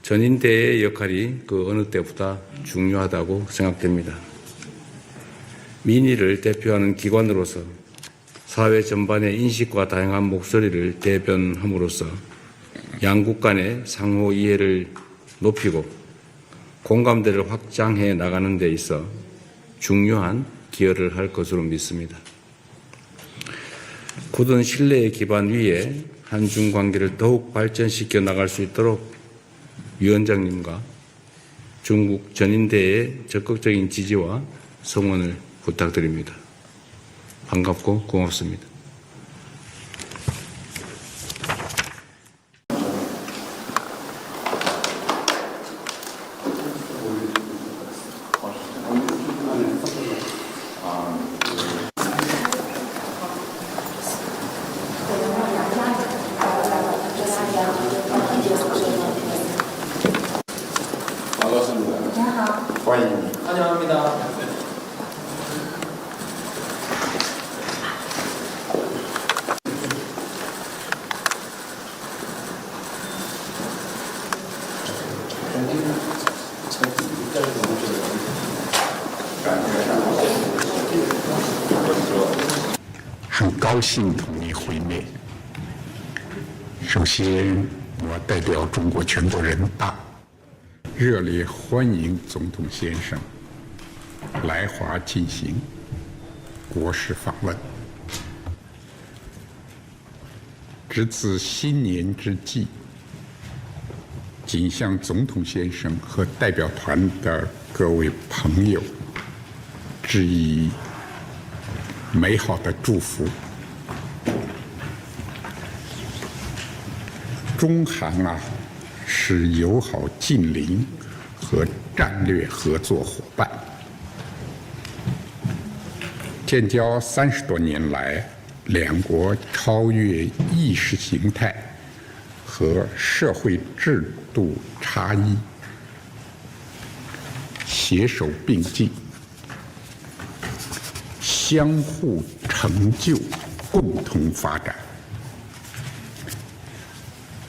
전인대의 역할이 그 어느 때보다 중요하다고 생각됩니다. 민의를 대표하는 기관으로서 사회 전반의 인식과 다양한 목소리를 대변함으로써 양국 간의 상호 이해를 높이고 공감대를 확장해 나가는 데 있어 중요한 기여를 할 것으로 믿습니다. 굳은 신뢰의 기반 위에 한중 관계를 더욱 발전시켜 나갈 수 있도록 위원장님과 중국 전인대의 적극적인 지지와 성원을 부탁드립니다. 반갑고 고맙습니다. 환영합니다.很高兴同你会面。首先，我代表中国全国人大热烈欢迎总统先生来华进行国事访问。值此新年之际，谨向总统先生和代表团的各位朋友致以美好的祝福。中韩是友好近邻和战略合作伙伴，建交30多年来，两国超越意识形态和社会制度差异，携手并进，相互成就，共同发展。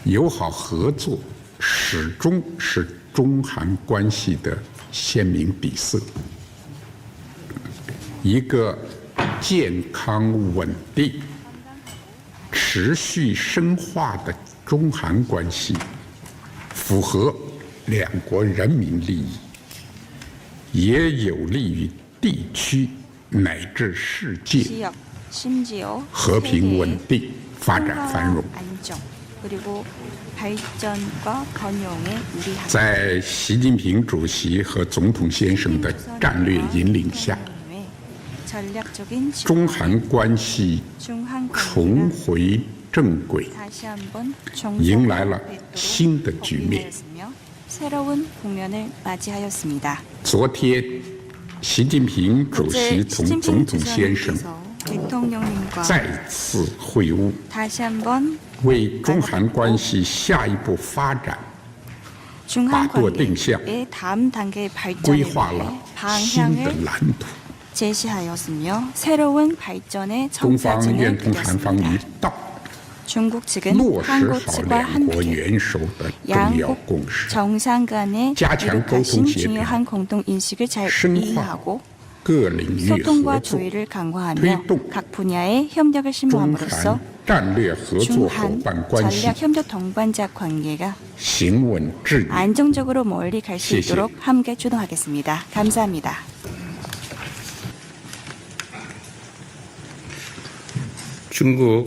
友好合作始终是中韩关系的鲜明底色。一个健康稳定、持续深化的中韩关系，符合两国人民利益，也有利于地区乃至世界 지역, 심지어 和平稳 세계의 定、发展繁荣。 안정 그리고 발전과 번영에 유리합니다. 在习近平主席和总统先生的战略引领下， 전략적인 中韩关系 중한 重 관계가 回正轨， 다시 한번 迎来了 정상화되도록 新的局面。 복귀하였으며 새로운 국면을 맞이하였습니다. 昨天，习近平主席 어제 同 시진핑 总统先生 주석님께서 대통령님과 再次会晤， 다시 한번 为中韩关系下一步发展 중한 把舵定向， 관계의 다음 단계의 规 발전을 划 위해 了新的 방향을 蓝图。 제시하였으며 새로운 발전의 中方 청사진을 愿同韩方一 그렸습니다. 道， 중국 측은 落实 한국 好 측과 两国 함께 元首的重要 양국 共识， 정상 간의加强 이룩하신 沟通协调， 중요한 공동 인식을 잘 深化 이해하고 各领域合 소통과 作， 조율을 강화하며 推动 각 분야의 협력을 中 심화함으로써 韩战略合作伙 중한 伴关系 전략 협력 동반자 관계가 行稳致远。 안정적으로 멀리 갈 수 谢谢。 있도록 함께 주도하겠습니다. 감사합니다. 중국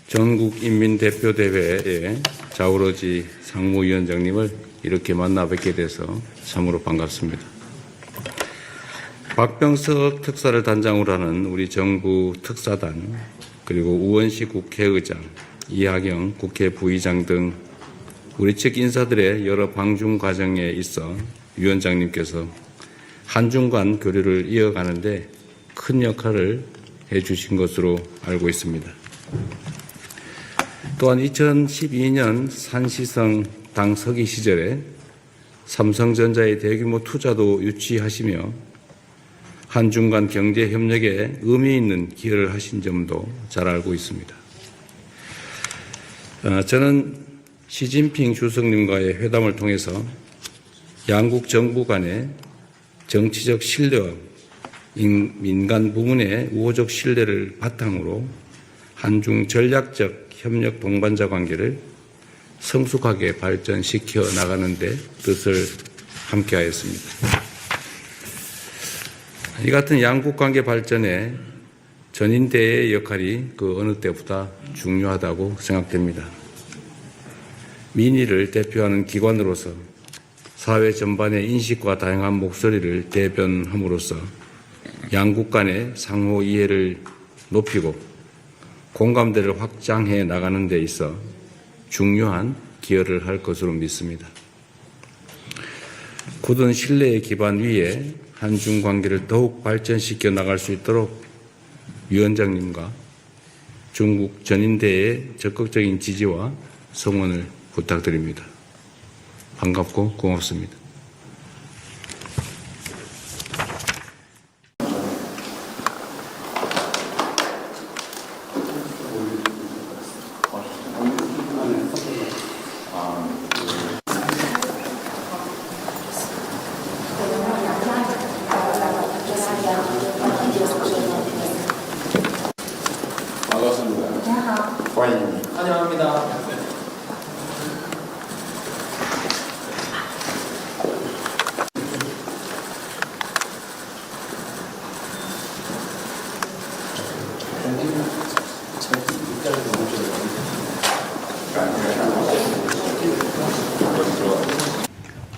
전국인민대표대회의 자오러지 상무위원장님을 이렇게 만나 뵙게 돼서 참으로 반갑습니다. 박병석 특사를 단장으로 하는 우리 정부 특사단, 그리고 우원식 국회의장, 이하경 국회 부의장 등 우리 측 인사들의 여러 방중 과정에 있어 위원장님께서 한중 간 교류를 이어가는데 큰 역할을 해주신 것으로 알고 있습니다. 또한 2012년 산시성 당 서기 시절에 삼성전자의 대규모 투자도 유치하시며 한중 간 경제 협력에 의미 있는 기여를 하신 점도 잘 알고 있습니다. 저는 시진핑 주석님과의 회담을 통해서 양국 정부 간의 정치적 신뢰와 민간 부문의 우호적 신뢰를 바탕으로 한중 전략적 협력 동반자 관계를 성숙하게 발전시켜 나가는 데 뜻을 함께하였습니다. 이 같은 양국 관계 발전에 전인대의 역할이 그 어느 때보다 중요하다고 생각됩니다. 민의를 대표하는 기관으로서 사회 전반의 인식과 다양한 목소리를 대변함으로써 양국 간의 상호 이해를 높이고 공감대를 확장해 나가는 데 있어 중요한 기여를 할 것으로 믿습니다. 굳은 신뢰의 기반 위에 한중 관계를 더욱 발전시켜 나갈 수 있도록 위원장님과 중국 전인대의 적극적인 지지와 성원을 부탁드립니다. 반갑고 고맙습니다. 환영합니다.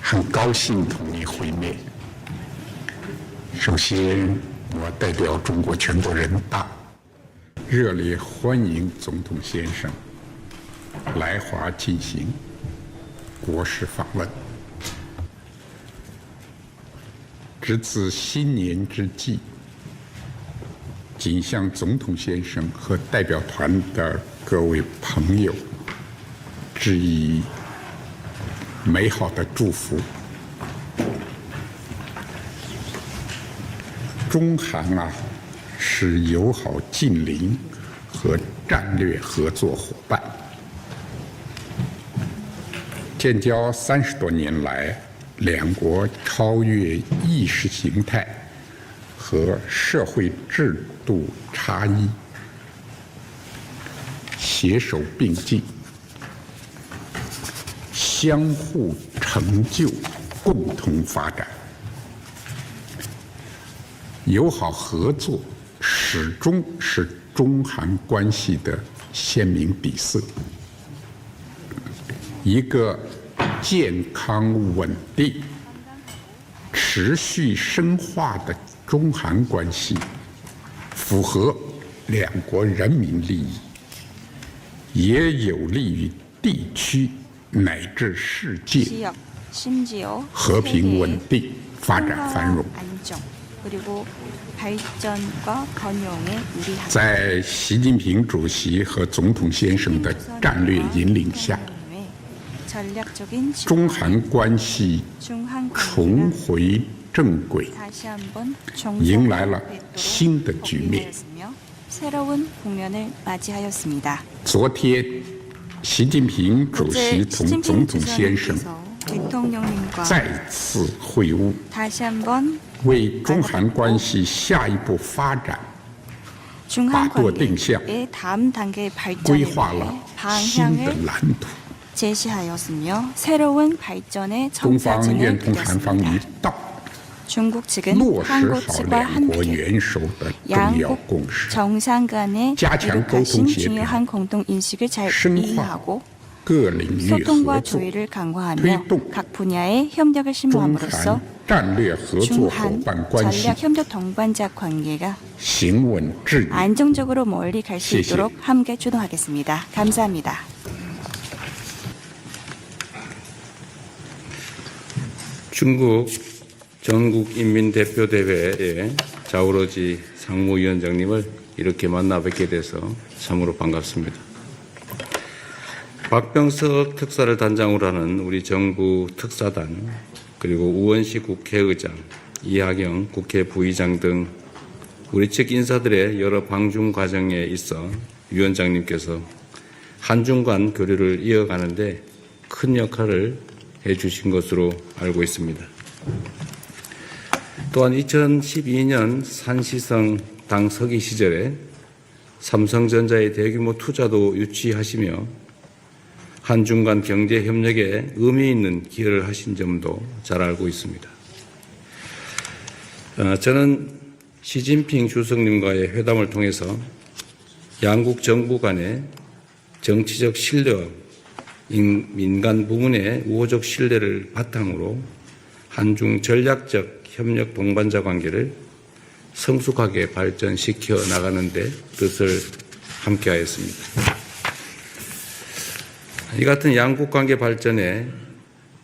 很高兴同你会面。首先，我代表中国全国人大热烈欢迎总统先生来华进行国事访问。值此新年之际，谨向总统先生和代表团的各位朋友致以美好的祝福。中韩是友好近邻和战略合作伙伴，建交30多年来，两国超越意识形态和社会制度差异，携手并进，相互成就，共同发展。友好合作始终是中韩关系的鲜明底色。一个健康稳定、持续深化的中韩关系，符合两国人民利益，也有利于地区乃至世界 지역, 심지어 和平稳 세계의 定、发展繁荣。 안정 그리고 발전과 번영에 유리합니다. 在习近平主席和总统先生的战略引领下， 전략적인 中韩关系 중한 重 관계가 回正轨， 다시 한번 迎来了 정상화되도록 新的局面。 복귀되었으며 새로운 국면을 맞이하였습니다. 昨天，习近平主席 어제 同 시진핑 总统先生 주석님께서 대통령님과 再次会晤， 다시 한번 为中韩关系下一步发展 중한 舵定向 관계의 다음 단계의 规 발전에 划 대해 了新的 방향을 蓝图。 제시하였으며 새로운 발전의 中方 청사진을 愿同韩方一 그렸습니다. 道， 중국 측은 落实 한국 好 측과 两国 함께 元首的重要 양국 共识， 정상 간의加强 이룩하신 沟通协调 중요한 공동 인식을 잘 深化 이해하고 各领域合 소통과 作， 조율을 강화하며 推动 각 분야의 협력을 中 심화함으로써 韩战略合作伙 중한 伴关系 전략 협력 동반자 관계가 行稳致远。 안정적으로 멀리 갈 수 谢谢。 있도록 함께 주도하겠습니다. 감사합니다. 중국 전국인민대표대회의 자오러지 상무위원장님을 이렇게 만나 뵙게 돼서 참으로 반갑습니다. 박병석 특사를 단장으로 하는 우리 정부 특사단, 그리고 우원식 국회의장, 이하경 국회 부의장 등 우리 측 인사들의 여러 방중 과정에 있어 위원장님께서 한중 간 교류를 이어가는데 큰 역할을 해주신 것으로 알고 있습니다. 또한 2012년 산시성 당 서기 시절에 삼성전자의 대규모 투자도 유치하시며 한중 간 경제 협력에 의미 있는 기여를 하신 점도 잘 알고 있습니다. 저는 시진핑 주석님과의 회담을 통해서 양국 정부 간의 정치적 신뢰와 민간 부문의 우호적 신뢰를 바탕으로 한중 전략적 협력 동반자 관계를 성숙하게 발전시켜 나가는 데 뜻을 함께하였습니다. 이 같은 양국 관계 발전에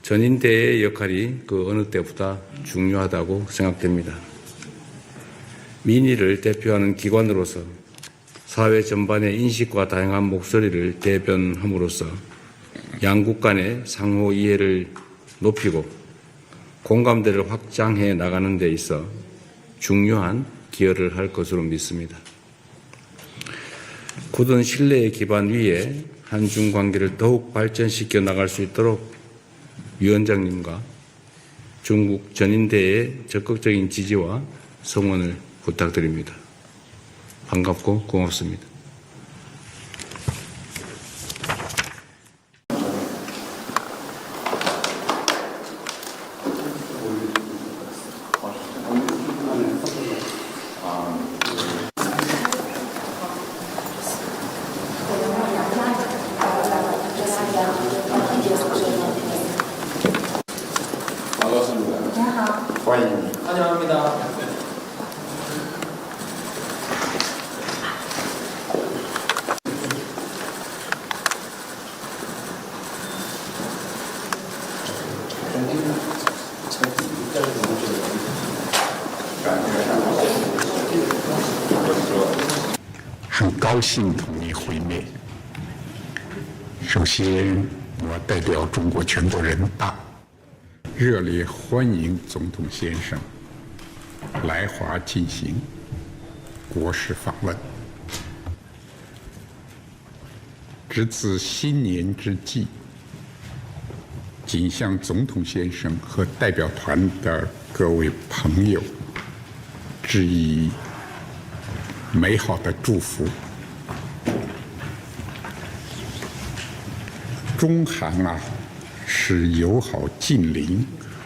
전인대의 역할이 그 어느 때보다 중요하다고 생각됩니다. 민의를 대표하는 기관으로서 사회 전반의 인식과 다양한 목소리를 대변함으로써 양국 간의 상호 이해를 높이고 공감대를 확장해 나가는 데 있어 중요한 기여를 할 것으로 믿습니다. 굳은 신뢰의 기반 위에 한중 관계를 더욱 발전시켜 나갈 수 있도록 위원장님과 중국 전인대의 적극적인 지지와 성원을 부탁드립니다. 반갑고 고맙습니다. 환영합니다.很高兴同你会面。首先，我代表中国全国人大热烈欢迎总统先生来华进行国事访问。值此新年之际，谨向总统先生和代表团的各位朋友致以美好的祝福。中韩是友好近邻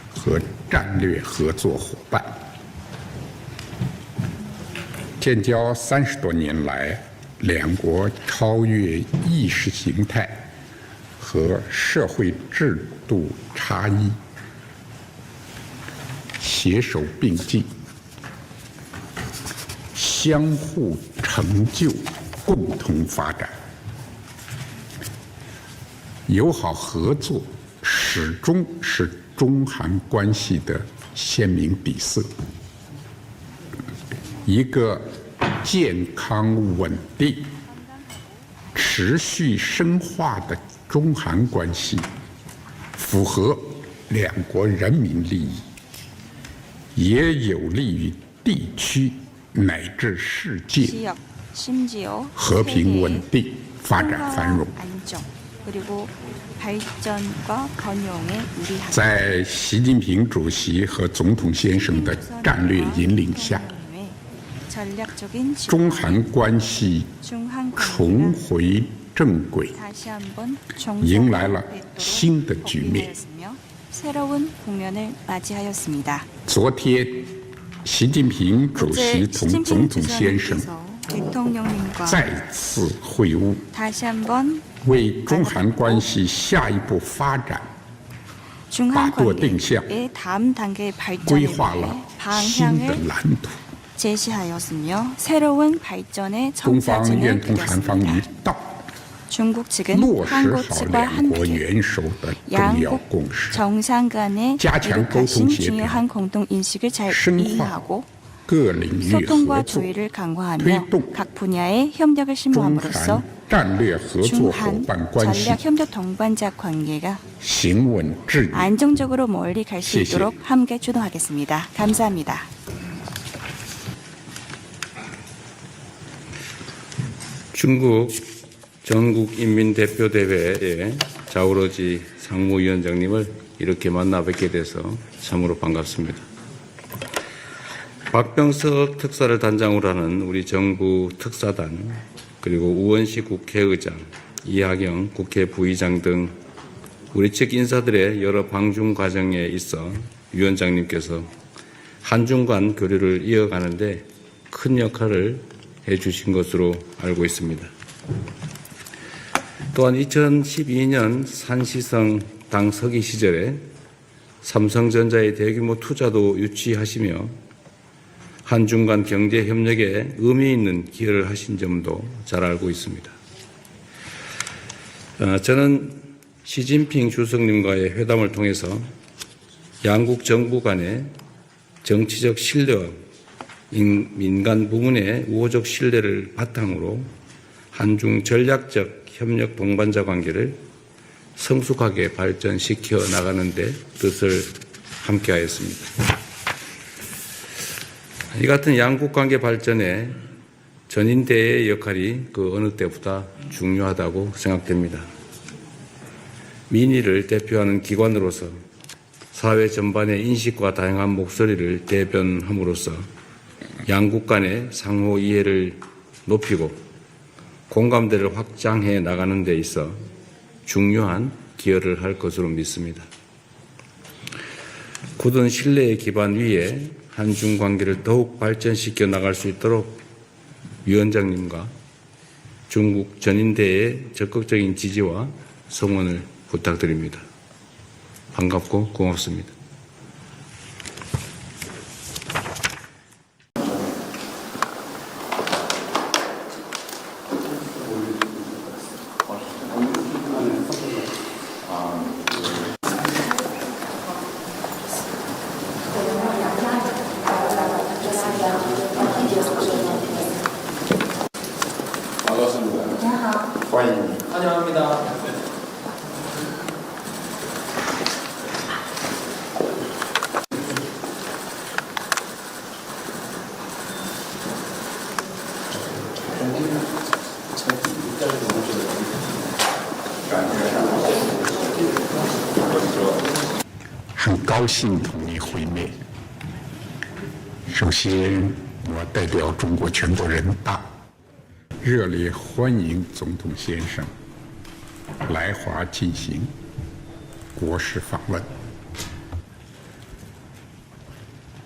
和战略合作伙伴，建交30多年来，两国超越意识形态和社会制度差异，携手并进，相互成就，共同发展。友好合作始终是中韩关系的鲜明底色。一个健康稳定、持续深化的中韩关系，符合两国人民利益，也有利于地区乃至世界 지역, 심지어 和平稳 세계의 定、发展繁荣。 안정 그리고 발전과 번영에 유리한 在习近平主席和总统先生的战略引领下， 전략적인 中韩关系 중한 重 관계가 回正轨， 다시 한번 迎来了 정상화되도록 新的局面。 복귀하였으며 새로운 국면을 맞이하였습니다. 昨天，习近平主席 어제 同总统先生 주석님께서 대통령님과 再次会晤， 다시 한번 为中韩关系下一步发展 중한 바꾸어定向 관계의 다음 단계의 规 발전에 划 대해 了新的 방향을 蓝图。 제시하였으며 새로운 발전의 中方 청사진을 愿同韩方一 그렸습니다. 道， 중국 측은 落实 한국 好 측과 两国 함께 元首的重要 양국 共识， 정상 간의 加强沟通 이룩하신 协调， 중요한 공동 인식을 잘 深化 이해하고 各领域合 소통과 作， 조율을 강화하며推动 각 분야의 협력을 中 심화함으로써 韩战略合作伙 중한 伴关系 전략 협력 동반자 관계가 行稳致远。 안정적으로 멀리 갈 수 谢谢。 있도록 함께 주도하겠습니다. 감사합니다. 중국 전국인민대표대회의 자오러지 상무위원장님을 이렇게 만나 뵙게 돼서 참으로 반갑습니다. 박병석 특사를 단장으로 하는 우리 정부 특사단, 그리고 우원식 국회의장, 이하경 국회 부의장 등 우리 측 인사들의 여러 방중 과정에 있어 위원장님께서 한중 간 교류를 이어가는데 큰 역할을 해주신 것으로 알고 있습니다. 또한 2012년 산시성 당 서기 시절에 삼성전자의 대규모 투자도 유치하시며 한중 간 경제 협력에 의미 있는 기여를 하신 점도 잘 알고 있습니다. 저는 시진핑 주석님과의 회담을 통해서 양국 정부 간의 정치적 신뢰와 민간 부문의 우호적 신뢰를 바탕으로 한중 전략적 협력 동반자 관계를 성숙하게 발전시켜 나가는 데 뜻을 함께하였습니다. 이 같은 양국 관계 발전에 전인대의 역할이 그 어느 때보다 중요하다고 생각됩니다. 민의를 대표하는 기관으로서 사회 전반의 인식과 다양한 목소리를 대변함으로써 양국 간의 상호 이해를 높이고 공감대를 확장해 나가는 데 있어 중요한 기여를 할 것으로 믿습니다. 굳은 신뢰의 기반 위에 한중 관계를 더욱 발전시켜 나갈 수 있도록 위원장님과 중국 전인대의 적극적인 지지와 성원을 부탁드립니다. 반갑고 고맙습니다. 환영합니다.很高兴同你会面。首先，我代表中国全国人大热烈欢迎总统先生来华进行国事访问。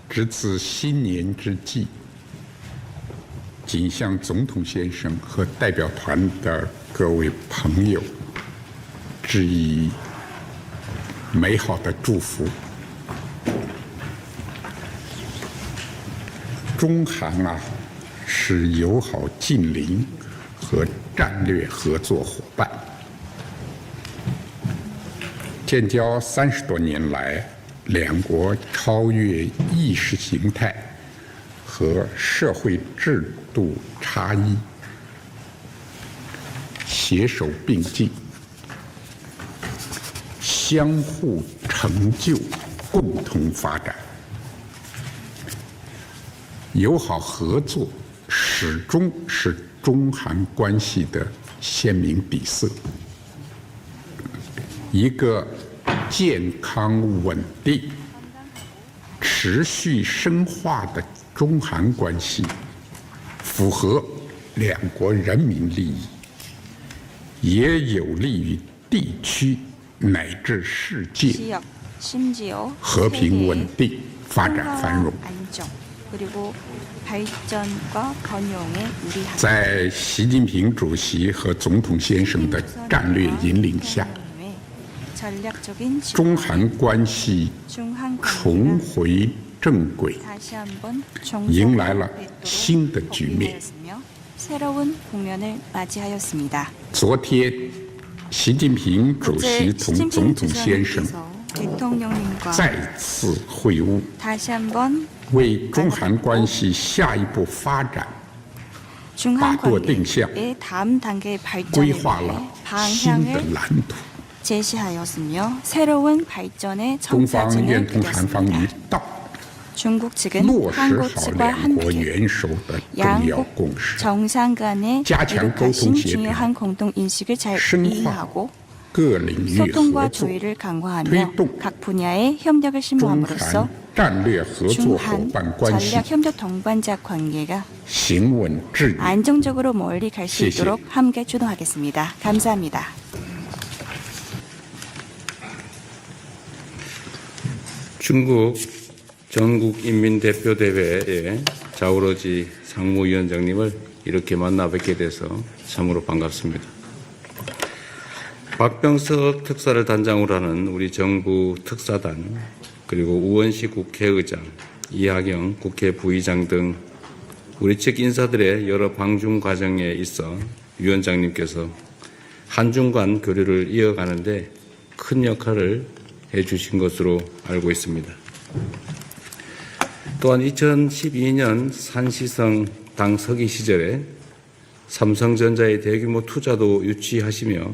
值此新年之际，谨向总统先生和代表团的各位朋友致以美好的祝福。中韩是友好近邻和战略合作伙伴，建交30多年来，两国超越意识形态和社会制度差异，携手并进，相互成就，共同发展。友好合作始终是中韩关系的鲜明底色。一个健康稳定、持续深化的中韩关系，符合两国人民利益，也有利于地区乃至世界 지역, 심지어 和平稳 세계의 定、发展繁荣。 안정, 그리고 발전과 번영에 유리한 在习近平主席和总统先生的战略引领下， 전략적인 中韩关系 중한 重 관계가 回正轨， 다시 한번 迎来了 정상화되도록 新的局面。 복귀되었으며 새로운 국면을 맞이하였습니다. 昨天，习近平主席 어제 同总统先生 대통령님과 再次会晤， 다시 한번 为中韩关系下一步发展 중한 把舵定向， 관계의 다음 단계의 规 발전을 划 위해 了新的 방향을 蓝图。 제시하였으며 새로운 발전의 中方 청사진을 愿同韩方一 그렸습니다. 道， 중국 측은 落实 한국 好 측과 两国 함께 元首的重要 양국 共识， 정상 간의加强 이룩하신 沟通协调， 중요한 공동 인식을 잘 深化 이해하고 各领域合 소통과 作， 조율을 강화하며 推动 각 분야의 협력을 中 심화함으로써 韩战略合作伙 중한 伴关系 전략 협력 동반자 관계가 行稳致远。 안정적으로 멀리 갈 수 谢谢。 있도록 함께 주도하겠습니다. 감사합니다. 중국 전국인민대표대회의 자오러지 상무위원장님을 이렇게 만나 뵙게 돼서 참으로 반갑습니다. 박병석 특사를 단장으로 하는 우리 정부 특사단, 그리고 우원식 국회의장, 이하경 국회 부의장 등 우리 측 인사들의 여러 방중 과정에 있어 위원장님께서 한중 간 교류를 이어가는데 큰 역할을 해주신 것으로 알고 있습니다. 또한 2012년 산시성 당 서기 시절에 삼성전자의 대규모 투자도 유치하시며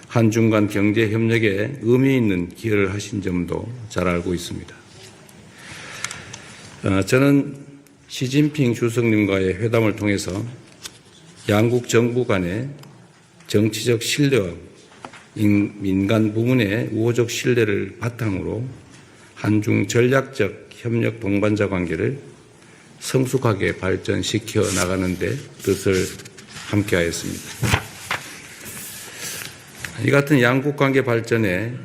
한중 간 경제 협력에 의미 있는 기여를 하신 점도 잘 알고 있습니다. 저는 시진핑 주석님과의 회담을 통해서 양국 정부 간의 정치적 신뢰와 민간 부문의 우호적 신뢰를 바탕으로 한중 전략적 협력 동반자 관계를 성숙하게 발전시켜 나가는 데 뜻을 함께하였습니다. 이 같은 양국 관계 발전에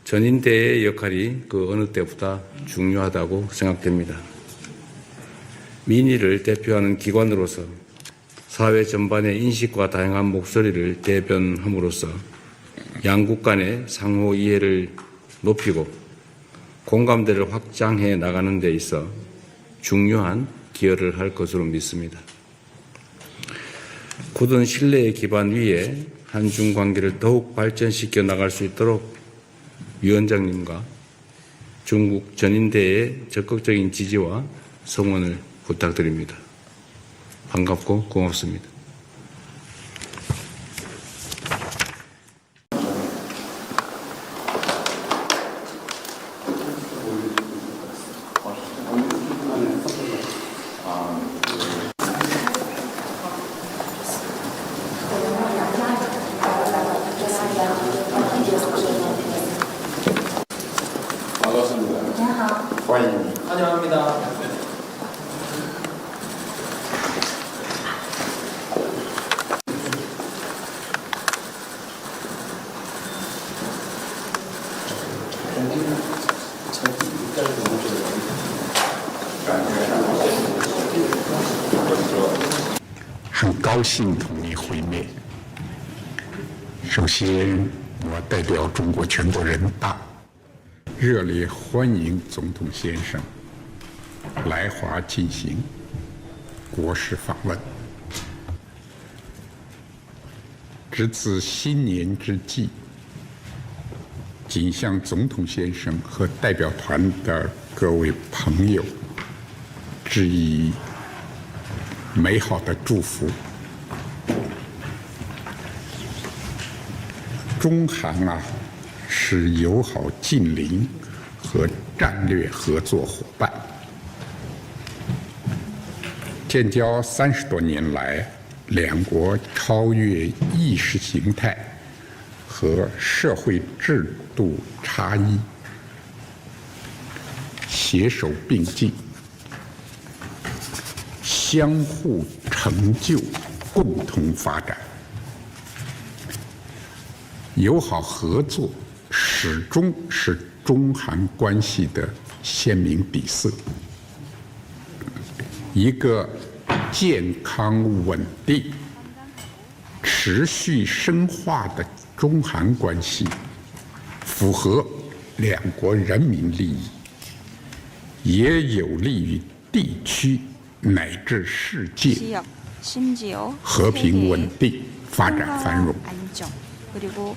전인대의 역할이 그 어느 때보다 중요하다고 생각됩니다. 민의를 대표하는 기관으로서 사회 전반의 인식과 다양한 목소리를 대변함으로써 양국 간의 상호 이해를 높이고 공감대를 확장해 나가는 데 있어 중요한 기여를 할 것으로 믿습니다. 굳은 신뢰의 기반 위에 한중 관계를 더욱 발전시켜 나갈 수 있도록 위원장님과 중국 전인대의 적극적인 지지와 성원을 부탁드립니다. 반갑고 고맙습니다. 환영합니다. “很高兴同你会面。首先，我代表中国全国人大热烈欢迎总统先生来华进行国事访问。值此新年之际，谨向总统先生和代表团的各位朋友致以美好的祝福。中韩是友好近邻和战略合作伙伴，建交30多年来，两国超越意识形态和社会制度差异，携手并进，相互成就，共同发展。友好合作始终是中韩关系的鲜明底色。一个健康、稳定、持续深化的中韩关系，符合两国人民利益，也有利于地区乃至世界 지역, 심지어 和平稳 세계의 定、发展繁 평화와 荣。 안정, 그리고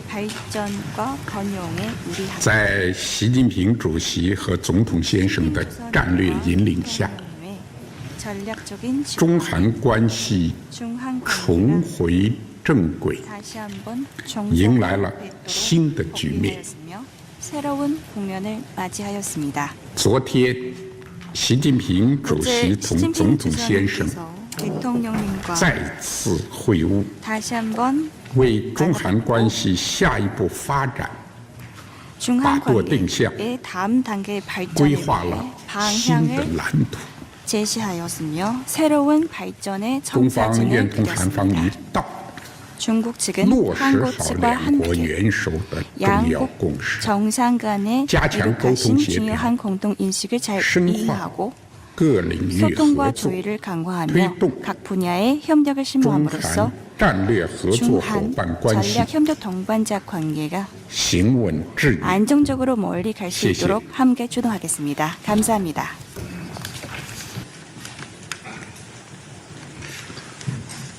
발전과 번영에 유리합니다. 在习近平主席和总统先生的战略引领下， 전략적인 中韩关系 중한 重回正轨， 다시 한번 迎来了新的局面。 새로운 국면을 맞이하였습니다. 昨天，习近平主席同总统先生 대통령님과 再次会晤， 다시 한번 为中韩关系下一步发展 중한 把舵定向， 관계의 다음 단계의 规 발전을 划 위해 了新的 방향을 蓝图。 제시하였으며 새로운 발전의 中方 청사진을 愿同韩方一 그렸습니다. 道， 중국 측은 落实 한국 好 측과 两国 함께 元首的重要 양국 共识， 정상 간의加强 이룩하신 沟通协调， 중요한 공동 인식을 잘 深化 이해하고 各领域合 소통과 作， 조율을 강화하며 推动 각 분야의 협력을 中 심화함으로써 韩战略合作伙 중한 伴关系 전략 협력 동반자 관계가 行稳致远。 안정적으로 멀리 갈 수 谢谢。 있도록 함께 주도하겠습니다. 감사합니다.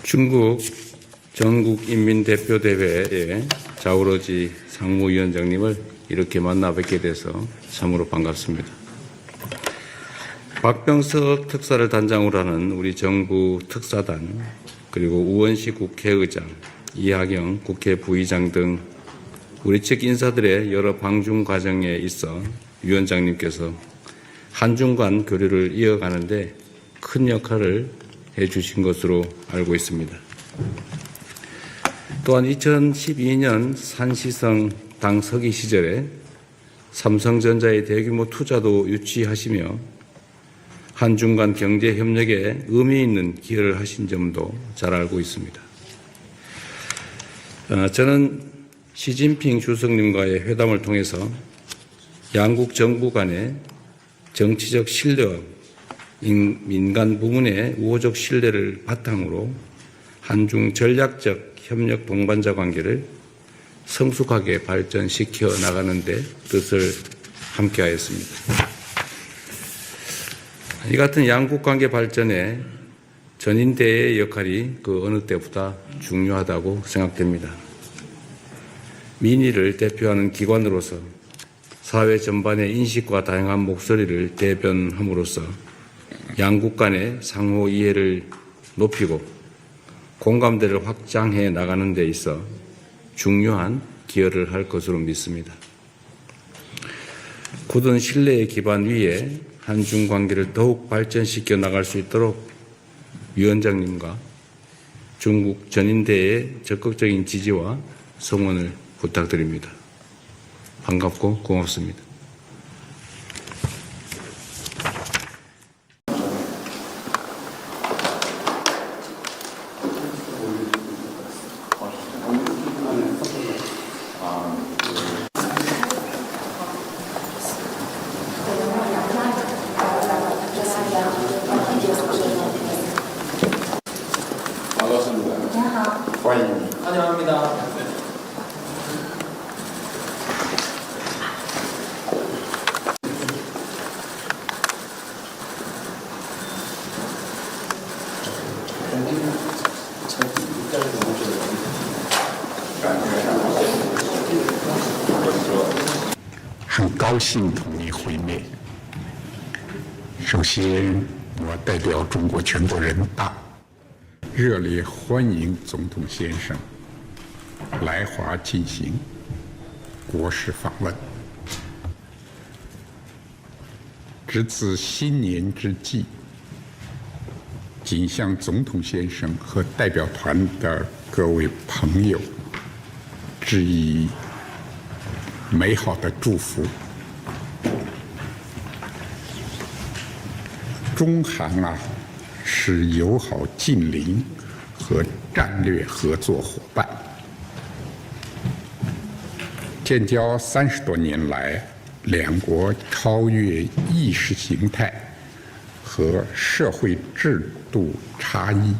중국 전국인민대표대회의 자오러지 상무위원장님을 이렇게 만나 뵙게 돼서 참으로 반갑습니다. 박병석 특사를 단장으로 하는 우리 정부 특사단, 그리고 우원식 국회의장, 이하경 국회 부의장 등 우리 측 인사들의 여러 방중 과정에 있어 위원장님께서 한중 간 교류를 이어가는데 큰 역할을 해주신 것으로 알고 있습니다. 또한 2012년 산시성 당 서기 시절에 삼성전자의 대규모 투자도 유치하시며 한중 간 경제 협력에 의미 있는 기여를 하신 점도 잘 알고 있습니다. 저는 시진핑 주석님과의 회담을 통해서 양국 정부 간의 정치적 신뢰와 민간 부문의 우호적 신뢰를 바탕으로 한중 전략적 협력 동반자 관계를 성숙하게 발전시켜 나가는 데 뜻을 함께하였습니다. 이 같은 양국 관계 발전에 전인대의 역할이 그 어느 때보다 중요하다고 생각됩니다. 민의를 대표하는 기관으로서 사회 전반의 인식과 다양한 목소리를 대변함으로써 양국 간의 상호 이해를 높이고 공감대를 확장해 나가는 데 있어 중요한 기여를 할 것으로 믿습니다. 굳은 신뢰의 기반 위에 한중 관계를 더욱 발전시켜 나갈 수 있도록 위원장님과 중국 전인대의 적극적인 지지와 성원을 부탁드립니다. 반갑고 고맙습니다. 환영합니다. “很高兴同你会面。首先，我代表中国全国人大热烈欢迎总统先生来华进行国事访问。值此新年之际，谨向总统先生和代表团的各位朋友致以美好的祝福。中韩是友好近邻和战略合作伙伴，建交30多年来，两国超越意识形态和社会制度差异，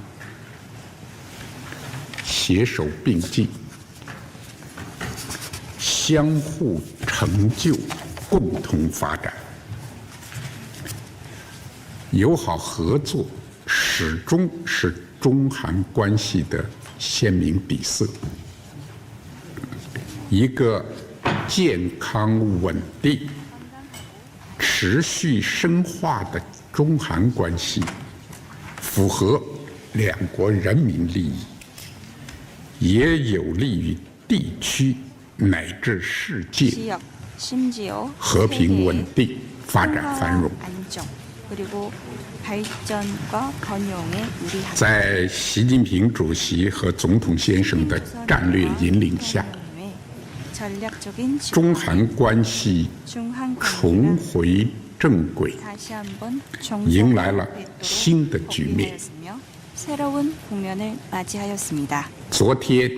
携手并进，相互成就，共同发展。友好合作始终是中韩关系的鲜明底色。一个健康稳定、持续深化的中韩关系，符合两国人民利益，也有利于地区乃至世界 지역, 심지어 和平 세계의 稳定、发展繁荣。 평화와 안정, 그리고 발전과 번영에 유리합니다. 在习近平主席和总统先生的战略引领下， 전략적인 中韩关系 중한 重 관계가 回正轨， 다시 한번 迎来了 정상화되도록 新的局面。 복귀하였으며 새로운 국면을 맞이하였습니다. 昨天，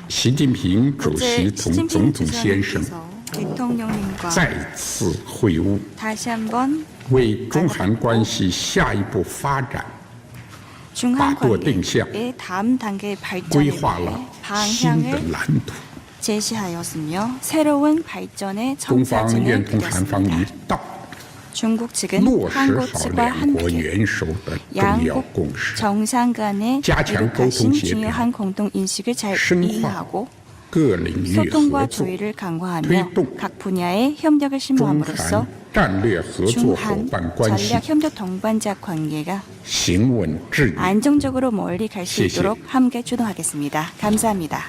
习近平主席 어제 同总 시진핑 统先生 주석님께서 대통령님과 再次会晤， 다시 한번 为中韩关系下一步发展 중한 把舵定向， 관계의 다음 단계의 规 발전에 划 대해 了新的 방향을 蓝图。 제시하였으며 새로운 발전의 中方 청사진을 愿同韩方一 그렸습니다. 道， 중국 측은 落实 한국 好 측과 两国 함께 元首的重要 양국 共识， 정상 간의加强 이룩하신 沟通协调， 중요한 공동 인식을 잘 深化 이해하고 各领域合 소통과 作， 조율을 강화하며 推动 각 분야의 협력을 中 심화함으로써 韩战略合作伙 중한 伴关系 전략 협력 동반자 관계가 行稳致远。 안정적으로 멀리 갈 수 谢谢。 있도록 함께 주도하겠습니다. 감사합니다.